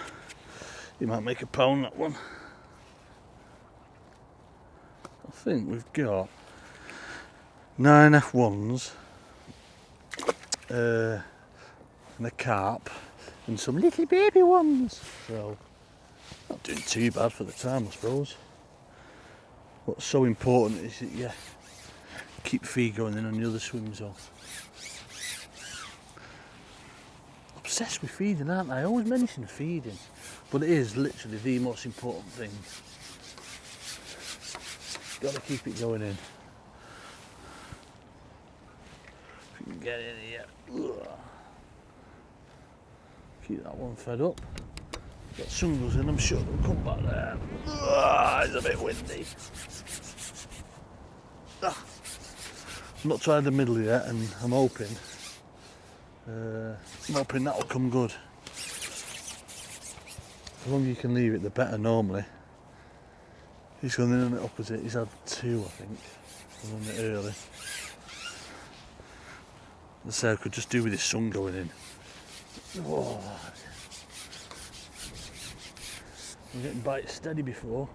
You might make a pound that one. I think we've got 9 F1s and a carp and some little baby ones. So not doing too bad for the time I suppose. What's so important is that you keep feed going in on the other swims off. Obsessed with feeding, aren't I? I always mention feeding, but it is literally the most important thing. Got to keep it going in. If you can get in here, keep that one fed up. Got sun goes in, I'm sure they'll come back there. It's a bit windy. I've not tried the middle yet, and I'm hoping that'll come good. The longer you can leave it, the better normally. He's gone in on the opposite. He's had 2, I think. Gone on it early. As I say, I could just do with his sun going in. Whoa. I'm getting bite steady before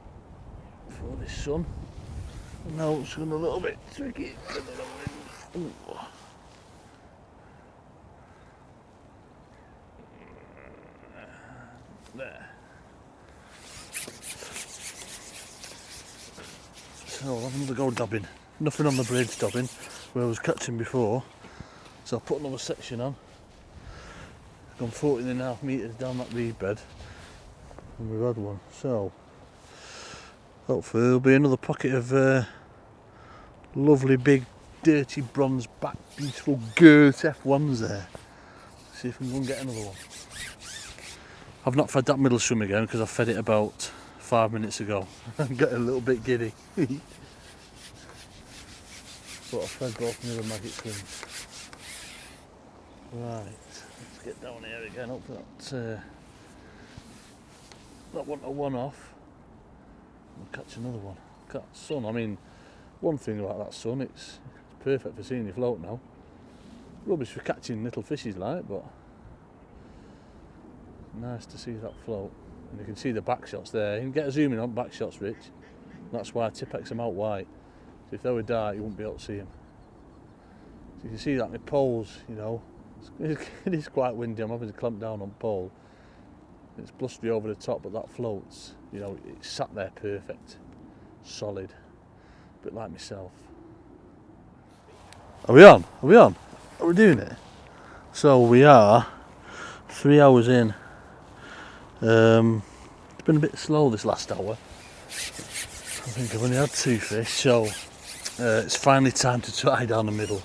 this sun. And now it's gone a little bit tricky. Ooh. There. So I'll have another go dobbing. Nothing on the bridge dobbing where I was catching before. So I'll put another section on. Gone 14.5 metres down that reed bed. And we've had one. So hopefully there'll be another pocket of lovely big dirty bronze back beautiful girt F1s there. See if we can go and get another one. I've not fed that middle swim again because I fed it about 5 minutes ago. I'm getting a little bit giddy. But I fed both middle maggot swims. Right, let's get down here again. Hopefully that one off. I'll catch another one. Catch sun. I mean, one thing about that sun, it's perfect for seeing you float now. Rubbish for catching little fishes like, but nice to see that float. And you can see the back shots there. You can get a zoom in on back shots, Rich. That's why I Tipex them out white. So if they were dark, you wouldn't be able to see them. So you can see that in the poles, you know. It is quite windy. I'm having to clamp down on pole. It's blustery over the top, but that floats. You know, it's sat there perfect, solid. A bit like myself. Are we on? Are we on? Are we doing it? So we are 3 hours in. It's been a bit slow this last hour. I think I've only had 2 fish, so it's finally time to try down the middle.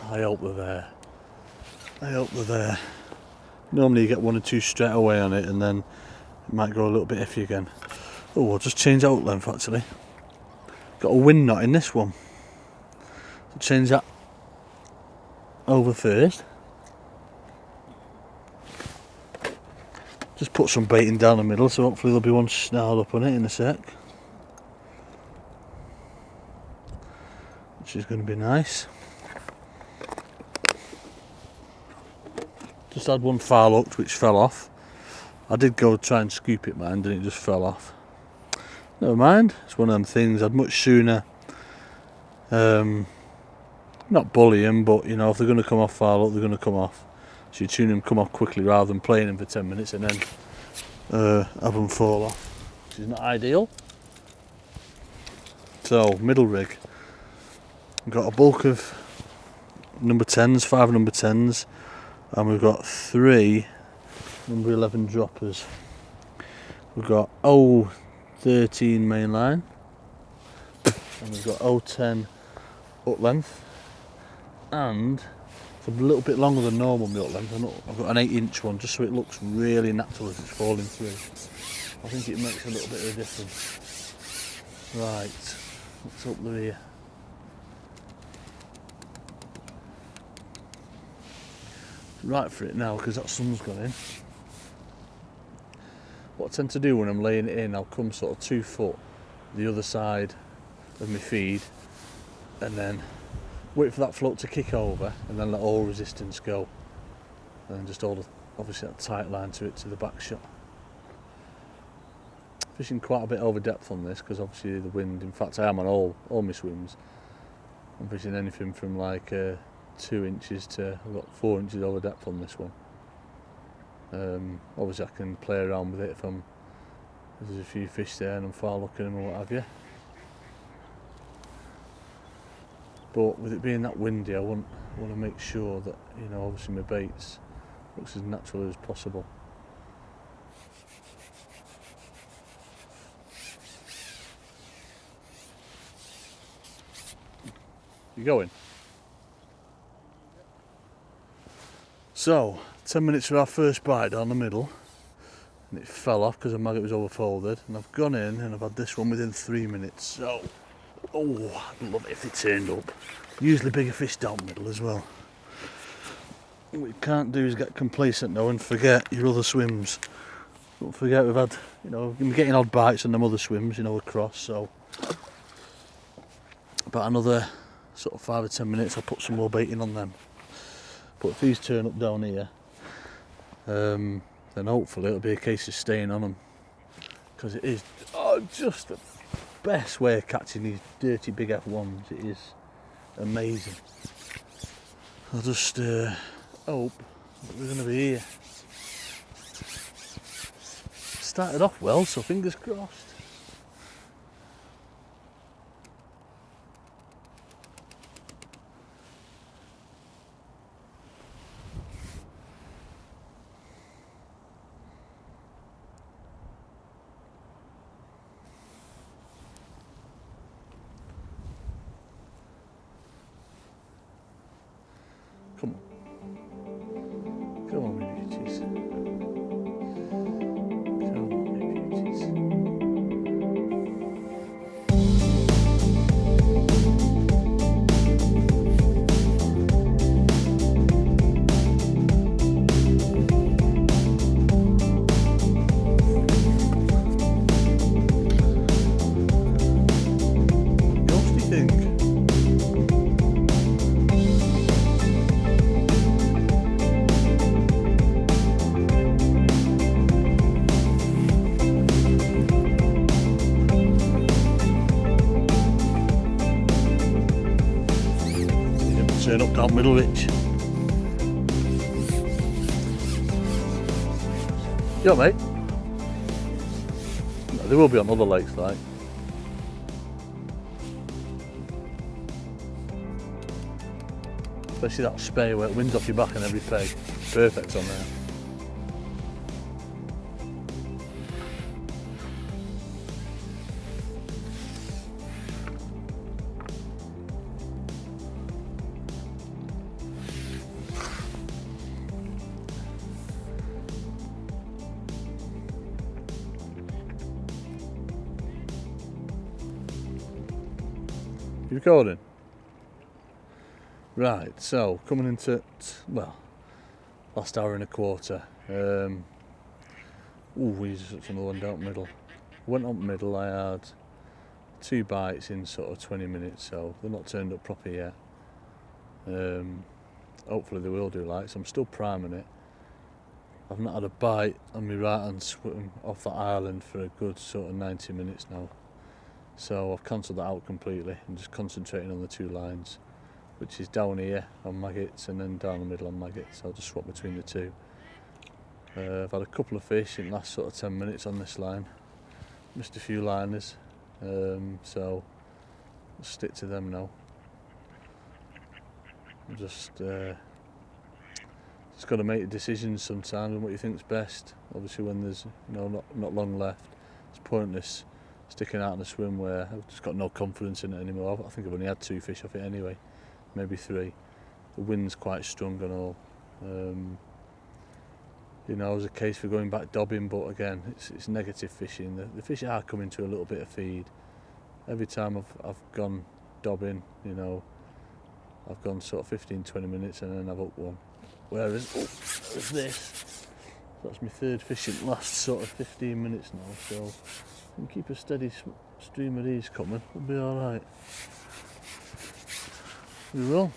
I hope they're there. I hope they're there. Normally you get 1 or 2 straight away on it and then it might go a little bit iffy again. Oh, I'll just change out length actually. Got a wind knot in this one. So change that over first. Just put some baiting down the middle, so hopefully there'll be one snarled up on it in a sec. Which is going to be nice. Just had one foul hooked which fell off. I did go try and scoop it, mind, and it just fell off. Never mind, it's one of them things. I'd much sooner not bully them, but you know, if they're going to come off foul hook, they're going to come off. So you'd sooner them come off quickly rather than playing them for 10 minutes and then have them fall off, which is not ideal. So middle rig, I've got a bulk of number 10s, 5 number 10s, and we've got 3 number 11 droppers. We've got 013 main line, and we've got 010 up length, and it's a little bit longer than normal my up length. I've got an 8-inch one just so it looks really natural as it's falling through. I think it makes a little bit of a difference. Right, let's up the rear. Right for it now because that sun's gone in. What I tend to do when I'm laying it in, I'll come sort of 2 foot the other side of my feed and then wait for that float to kick over and then let all resistance go, and then just hold obviously that tight line to it to the back shot. Fishing quite a bit over depth on this because obviously the wind, in fact I am on all my swims. I'm fishing anything from like 2 inches to, I've got 4 inches over depth on this one. Obviously I can play around with it if there's a few fish there and I'm far looking or what have you. But with it being that windy, I want to make sure that, you know, obviously my baits looks as natural as possible. You going? So, 10 minutes for our first bite down the middle, and it fell off because the maggot was overfolded, and I've gone in and I've had this one within 3 minutes, so, oh, I'd love it if it turned up. Usually bigger fish down the middle as well. What you can't do is get complacent now and forget your other swims. Don't forget we've had, you know, we're getting odd bites on them other swims, you know, across, so about another sort of 5 or 10 minutes I'll put some more baiting on them. But if these turn up down here, then hopefully it'll be a case of staying on them, because it is just the best way of catching these dirty big F1s. It is amazing. I just hope that we're going to be here. Started off well, so fingers crossed. Come on. Come on, my beauties. Come on, my beauties. Ghosty thing. Turn up down middle ridge. You all right, mate? No, they will be on other lakes, like. Especially that spay where it winds off your back and every peg. Perfect on there. You recording? Right, so coming into, well, last hour and a quarter. We just took another one down middle. Went up middle, I had 2 bites in sort of 20 minutes, so they're not turned up proper yet. Hopefully they will do, like, so I'm still priming it. I've not had a bite on my right hand swim off that island for a good sort of 90 minutes now. So I've cancelled that out completely and just concentrating on the 2 lines, which is down here on maggots and then down the middle on maggots. I'll just swap between the 2. I've had a couple of fish in the last sort of 10 minutes on this line. Missed a few liners, so I'll stick to them now. Just got to make the decisions sometimes on what you think's best. Obviously, when there's not long left, it's pointless sticking out in a swim where I've just got no confidence in it anymore. I think I've only had 2 fish off it anyway, maybe 3. The wind's quite strong and all. It was a case for going back dobbing, but again, it's negative fishing. The fish are coming to a little bit of feed. Every time I've gone dobbing, I've gone sort of 15-20 minutes and then I've hooked one. Whereas there's this, that's my 3rd fish in the last sort of 15 minutes now, so I can keep a steady stream of these coming, we'll be alright. We will.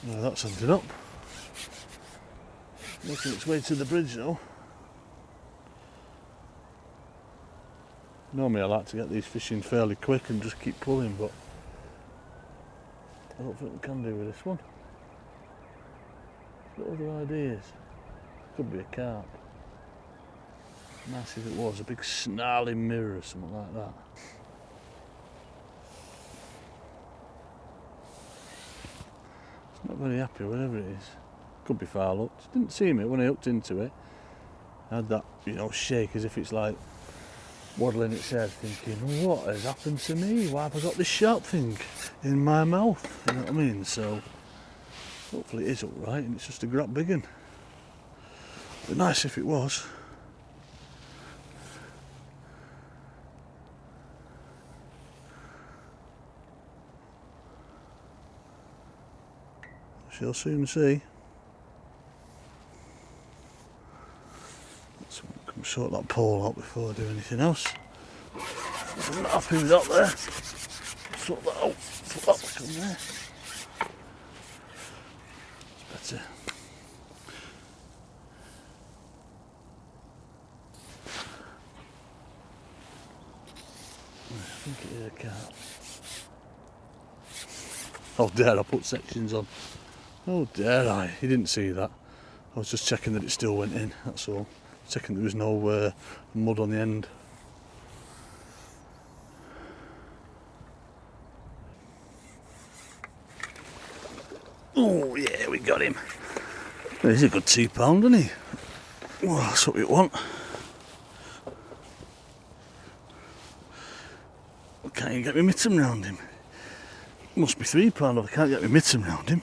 Now that's ended up. Making its way to the bridge though. Normally I like to get these fish in fairly quick and just keep pulling, but I don't think we can do with this one. What other ideas? Could be a carp. Nice if it was, a big snarling mirror or something like that. It's not very happy, whatever it is. Could be foul hooked. Didn't seem it when I hooked into it. I had that, shake as if it's like waddling its head, thinking, what has happened to me? Why have I got this sharp thing in my mouth? You know what I mean? So hopefully it is alright and it's just a grab big one. But nice if it was. Shall soon see. Let's come sort that pole out before I do anything else. I'm not happy with that there. Sort that out. Put that back on there. It's better. I think it is a carp. Oh, dare I put sections on? Oh, dare I? You didn't see that. I was just checking that it still went in, that's all. Checking there was no mud on the end. Oh, yeah, we got him. Well, he's a good £2, isn't he? Well, that's what we want. Can't even get my mitten round him. Must be £3 if I can't get my mitten round him.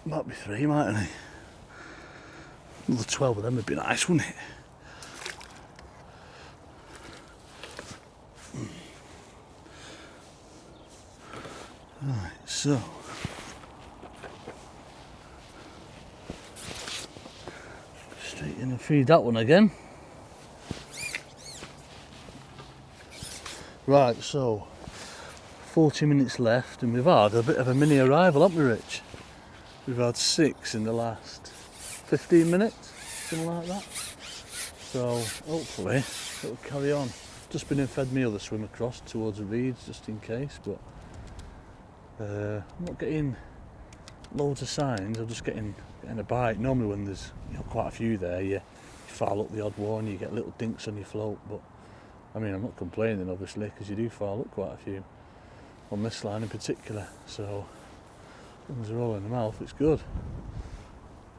Might be 3, mightn't he? Another 12 of them would be nice, wouldn't it? Right, so straight in and feed that one again. Right, so 40 minutes left and we've had a bit of a mini arrival, haven't we, Rich? We've had 6 in the last 15 minutes, something like that. So hopefully it'll carry on. Just been and fed me other swim across towards the reeds just in case, but I'm not getting loads of signs. I'm just getting a bite. Normally when there's quite a few there, you foul up the odd one, you get little dinks on your float. But I mean, I'm not complaining obviously because you do foul up quite a few on this line in particular. So as they're all in the mouth, it's good.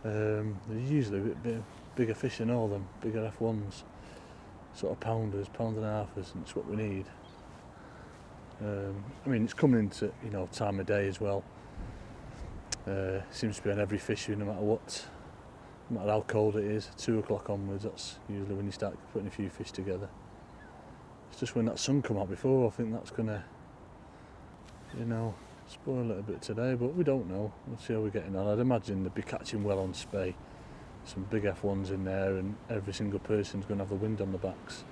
They're usually a bit bigger fish than all them, bigger F1s, sort of pounders, pound and a halfers, and it's what we need. I mean, it's coming into time of day as well. Seems to be on every fishery, no matter how cold it is. 2 o'clock onwards, that's usually when you start putting a few fish together. It's just when that sun come out before, I think that's gonna, spoil it a bit today, but we don't know. We'll see how we're getting on. I'd imagine they'd be catching well on spey. Some big F1s in there, and every single person's going to have the wind on the backs.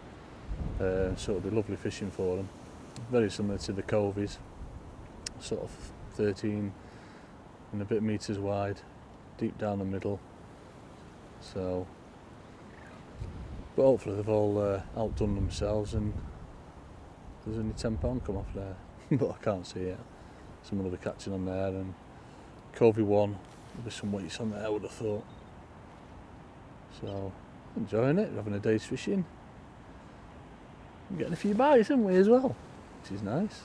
So it'll be lovely fishing for them. Very similar to the covies, sort of 13 and a bit metres wide, deep down the middle. So, but hopefully they've all outdone themselves and there's only £10 come off there, but I can't see it. Someone will be catching on there, and Covey 1, there'll be some weights on there, I would have thought. So enjoying it, having a day's fishing. I'm getting a few bites, haven't we, as well, which is nice.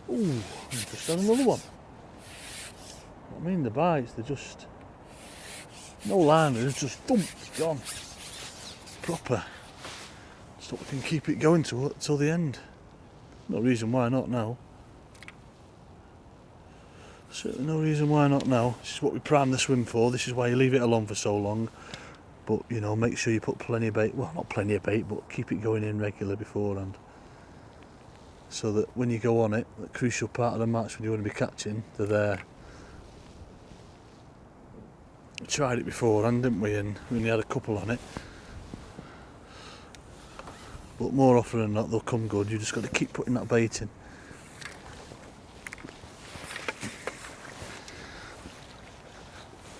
Ooh, just had another one. I mean, the bites, they're just no liners, just dumped, gone. Proper. Just hope we can keep it going till the end. No reason why not now. Certainly no reason why not now. This is what we prime the swim for. This is why you leave it alone for so long. But, you know, make sure you put plenty of bait, well, not plenty of bait, but keep it going in regular beforehand. So that when you go on it, the crucial part of the match when you want to be catching, they're there. We tried it beforehand, didn't we? And we only had a couple on it. But more often than not, they'll come good. You just got to keep putting that bait in.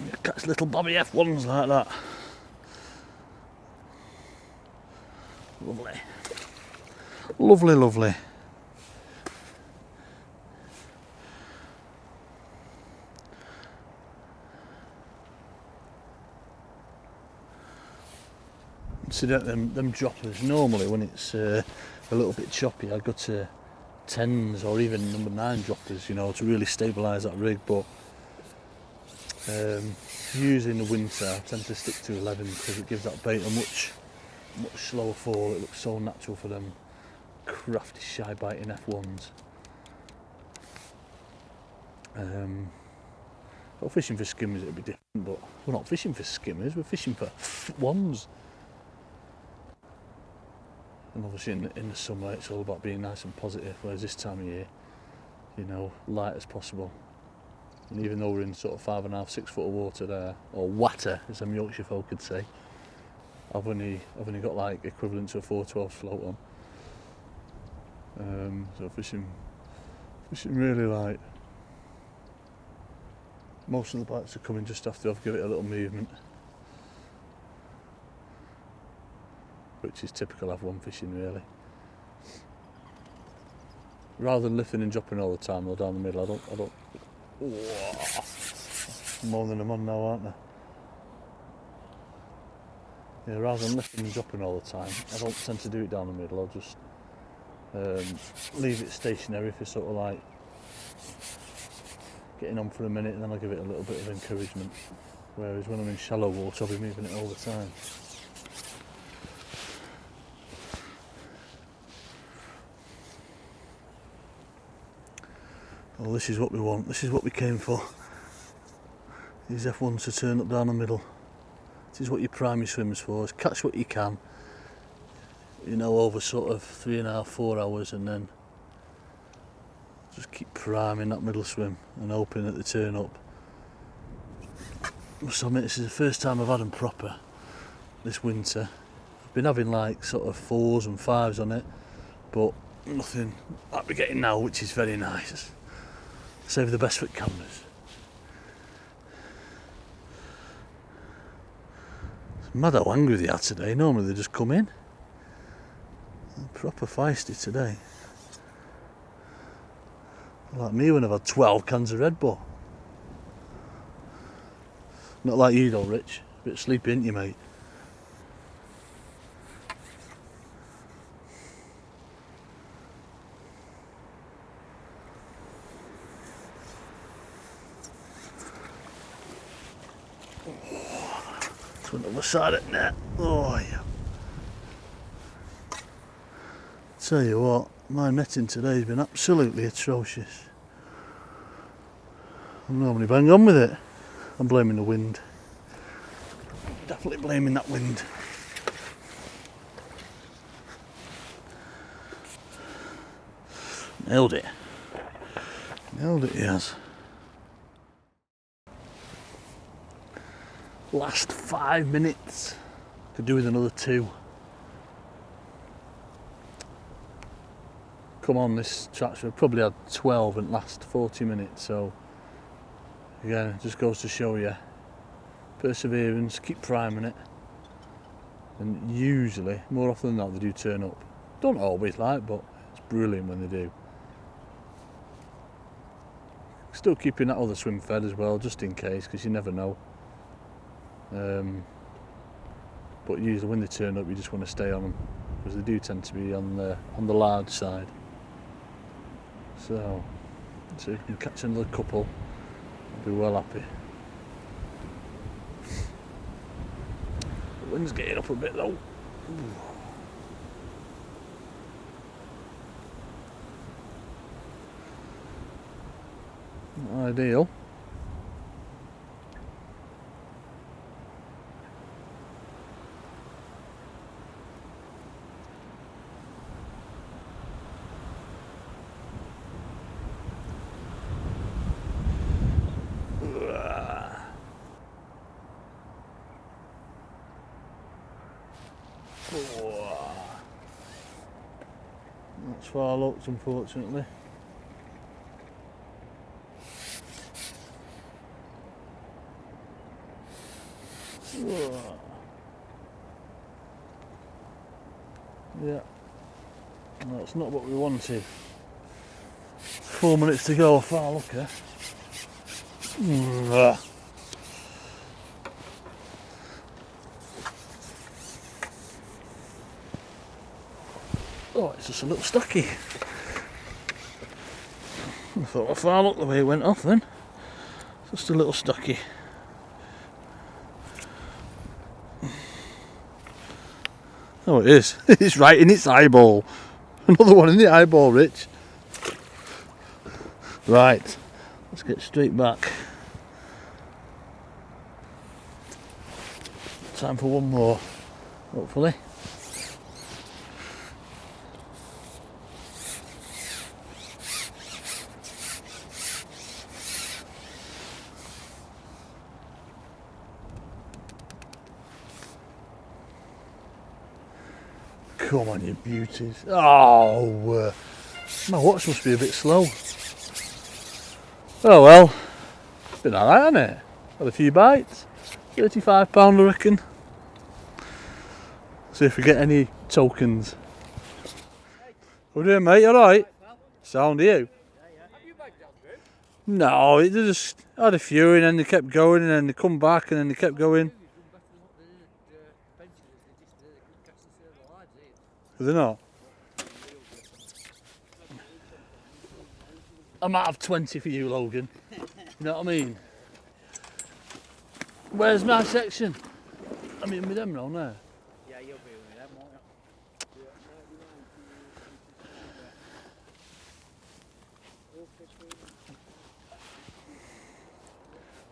You catch little bobby F1s like that. Lovely. Lovely, lovely. See that them droppers, normally when it's a little bit choppy, I go to 10s or even number 9 droppers, you know, to really stabilise that rig. But usually in the winter I tend to stick to 11 because it gives that bait a much slower fall. It looks so natural for them crafty, shy biting F1s. Well, fishing for skimmers it'd be different, but we're not fishing for skimmers, we're fishing for ones. And obviously in the summer it's all about being nice and positive, whereas this time of year, you know, light as possible. And even though we're in sort of 5.5, 6 foot of water there, or water as some Yorkshire folk could say, I've only got like equivalent to a 412 float on. So fishing really light. Most of the bites are coming just after I've given it a little movement, which is typical F1 fishing really. Rather than lifting and dropping all the time or down the middle, I don't. More than I'm on now, aren't they? Yeah, rather than lifting and dropping all the time, I don't tend to do it down the middle. I'll just leave it stationary for sort of like getting on for a minute, and then I'll give it a little bit of encouragement. Whereas when I'm in shallow water, I'll be moving it all the time. Well, this is what we want. This is what we came for. These F1s to turn up down the middle. This is what you prime your swimmers for, is catch what you can, you know, over sort of 3.5, 4 hours, and then just keep priming that middle swim and hoping that they turn up. I must admit, this is the first time I've had them proper this winter. I've been having like sort of 4s and 5s on it, but nothing like we're getting now, which is very nice. Save the best for cameras. It's mad how angry they are today. Normally they just come in. They're proper feisty today. Like me when I've had 12 cans of Red Bull. Not like you though, Rich. A bit sleepy, ain't you, mate? To another side of the net. Oh yeah. Tell you what, my netting today has been absolutely atrocious. I'm normally bang on with it. I'm blaming the wind. Definitely blaming that wind. Nailed it. Nailed it, he has. Last 5 minutes. Could do with another 2. Come on, this track's probably had 12 in the last 40 minutes, so again, it just goes to show you perseverance, keep priming it, and usually, more often than not, they do turn up. Don't always like, but it's brilliant when they do. Still keeping that other swim fed as well, just in case, because you never know. but usually when they turn up you just want to stay on them because they do tend to be on the large side. So if we can catch another couple, I'll be well happy. The wind's getting up a bit though. Ooh. Not ideal. That's far looked, unfortunately. Yeah, that's not what we wanted. 4 minutes to go, far looker. Oh, it's just a little stucky. I thought, well, far look the way it went off then. Just a little stucky. Oh, it is. It's right in its eyeball. Another one in the eyeball, Rich. Right, let's get straight back. Time for one more, hopefully. Come on, you beauties. Oh, my watch must be a bit slow. Oh well, it's been alright, hasn't it? Had a few bites. £35 I reckon. See if we get any tokens. What are you doing, mate? Alright? Sound to you? No, it just had a few and then they kept going and then they come back and then they kept going. Are they not? I might have 20 for you, Logan. You know what I mean? Where's my section? I mean, with them round there. Yeah, you'll be with them, won't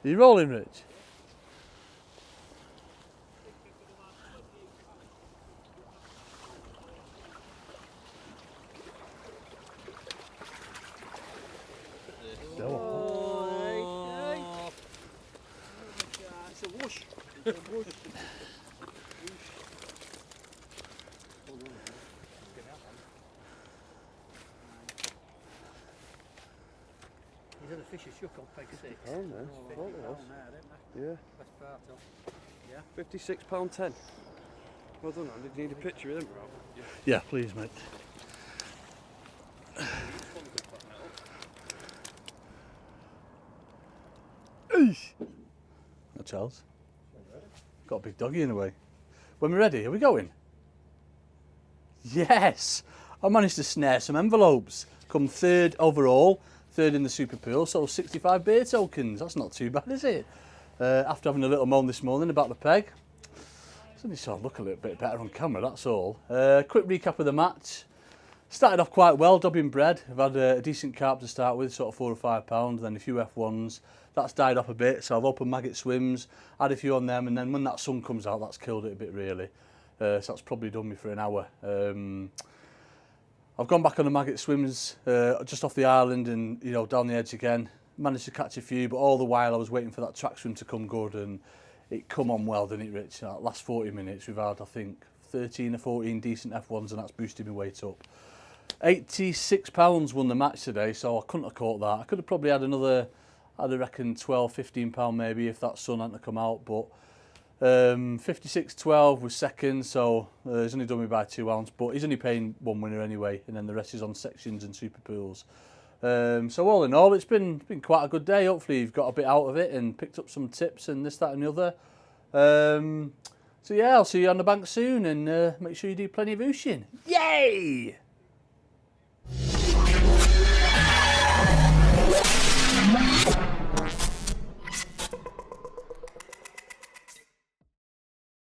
Are you rolling, Rich? It's a whoosh. It's a whoosh. These are the fishes shook on peg 6. Oh no, yeah. Best part of. Yeah. £56.10. Well done, Andy. Do you need a picture of them, Rob? Yeah, please, mate. No, Charles. Got a big doggy in the way. When we're ready, are we going? Yes! I managed to snare some envelopes. Come third overall, third in the Super Pool, so 65 beer tokens. That's not too bad, is it? After having a little moan this morning about the peg. It's only sort of look a little bit better on camera, that's all. Quick recap of the match. Started off quite well, dobbing bread. I've had a decent carp to start with, sort of £4 or £5, then a few F1s. That's died off a bit, so I've opened maggot swims, had a few on them, and then when that sun comes out, that's killed it a bit really. So that's probably done me for an hour. I've gone back on the maggot swims just off the island and down the edge again. Managed to catch a few, but all the while I was waiting for that track swim to come good, and it come on well, didn't it, Rich? Last 40 minutes we've had, I think, 13 or 14 decent F1s, and that's boosted my weight up. £86 won the match today, so I couldn't have caught that. I could have probably had another, I'd reckon £12, £15 maybe if that sun hadn't come out, but 56.12 was second, so he's only done me by 2 ounces, but he's only paying one winner anyway, and then the rest is on sections and super pools. So all in all, it's been quite a good day. Hopefully you've got a bit out of it and picked up some tips and this, that and the other. So yeah, I'll see you on the bank soon, and make sure you do plenty of ooshing. Yay!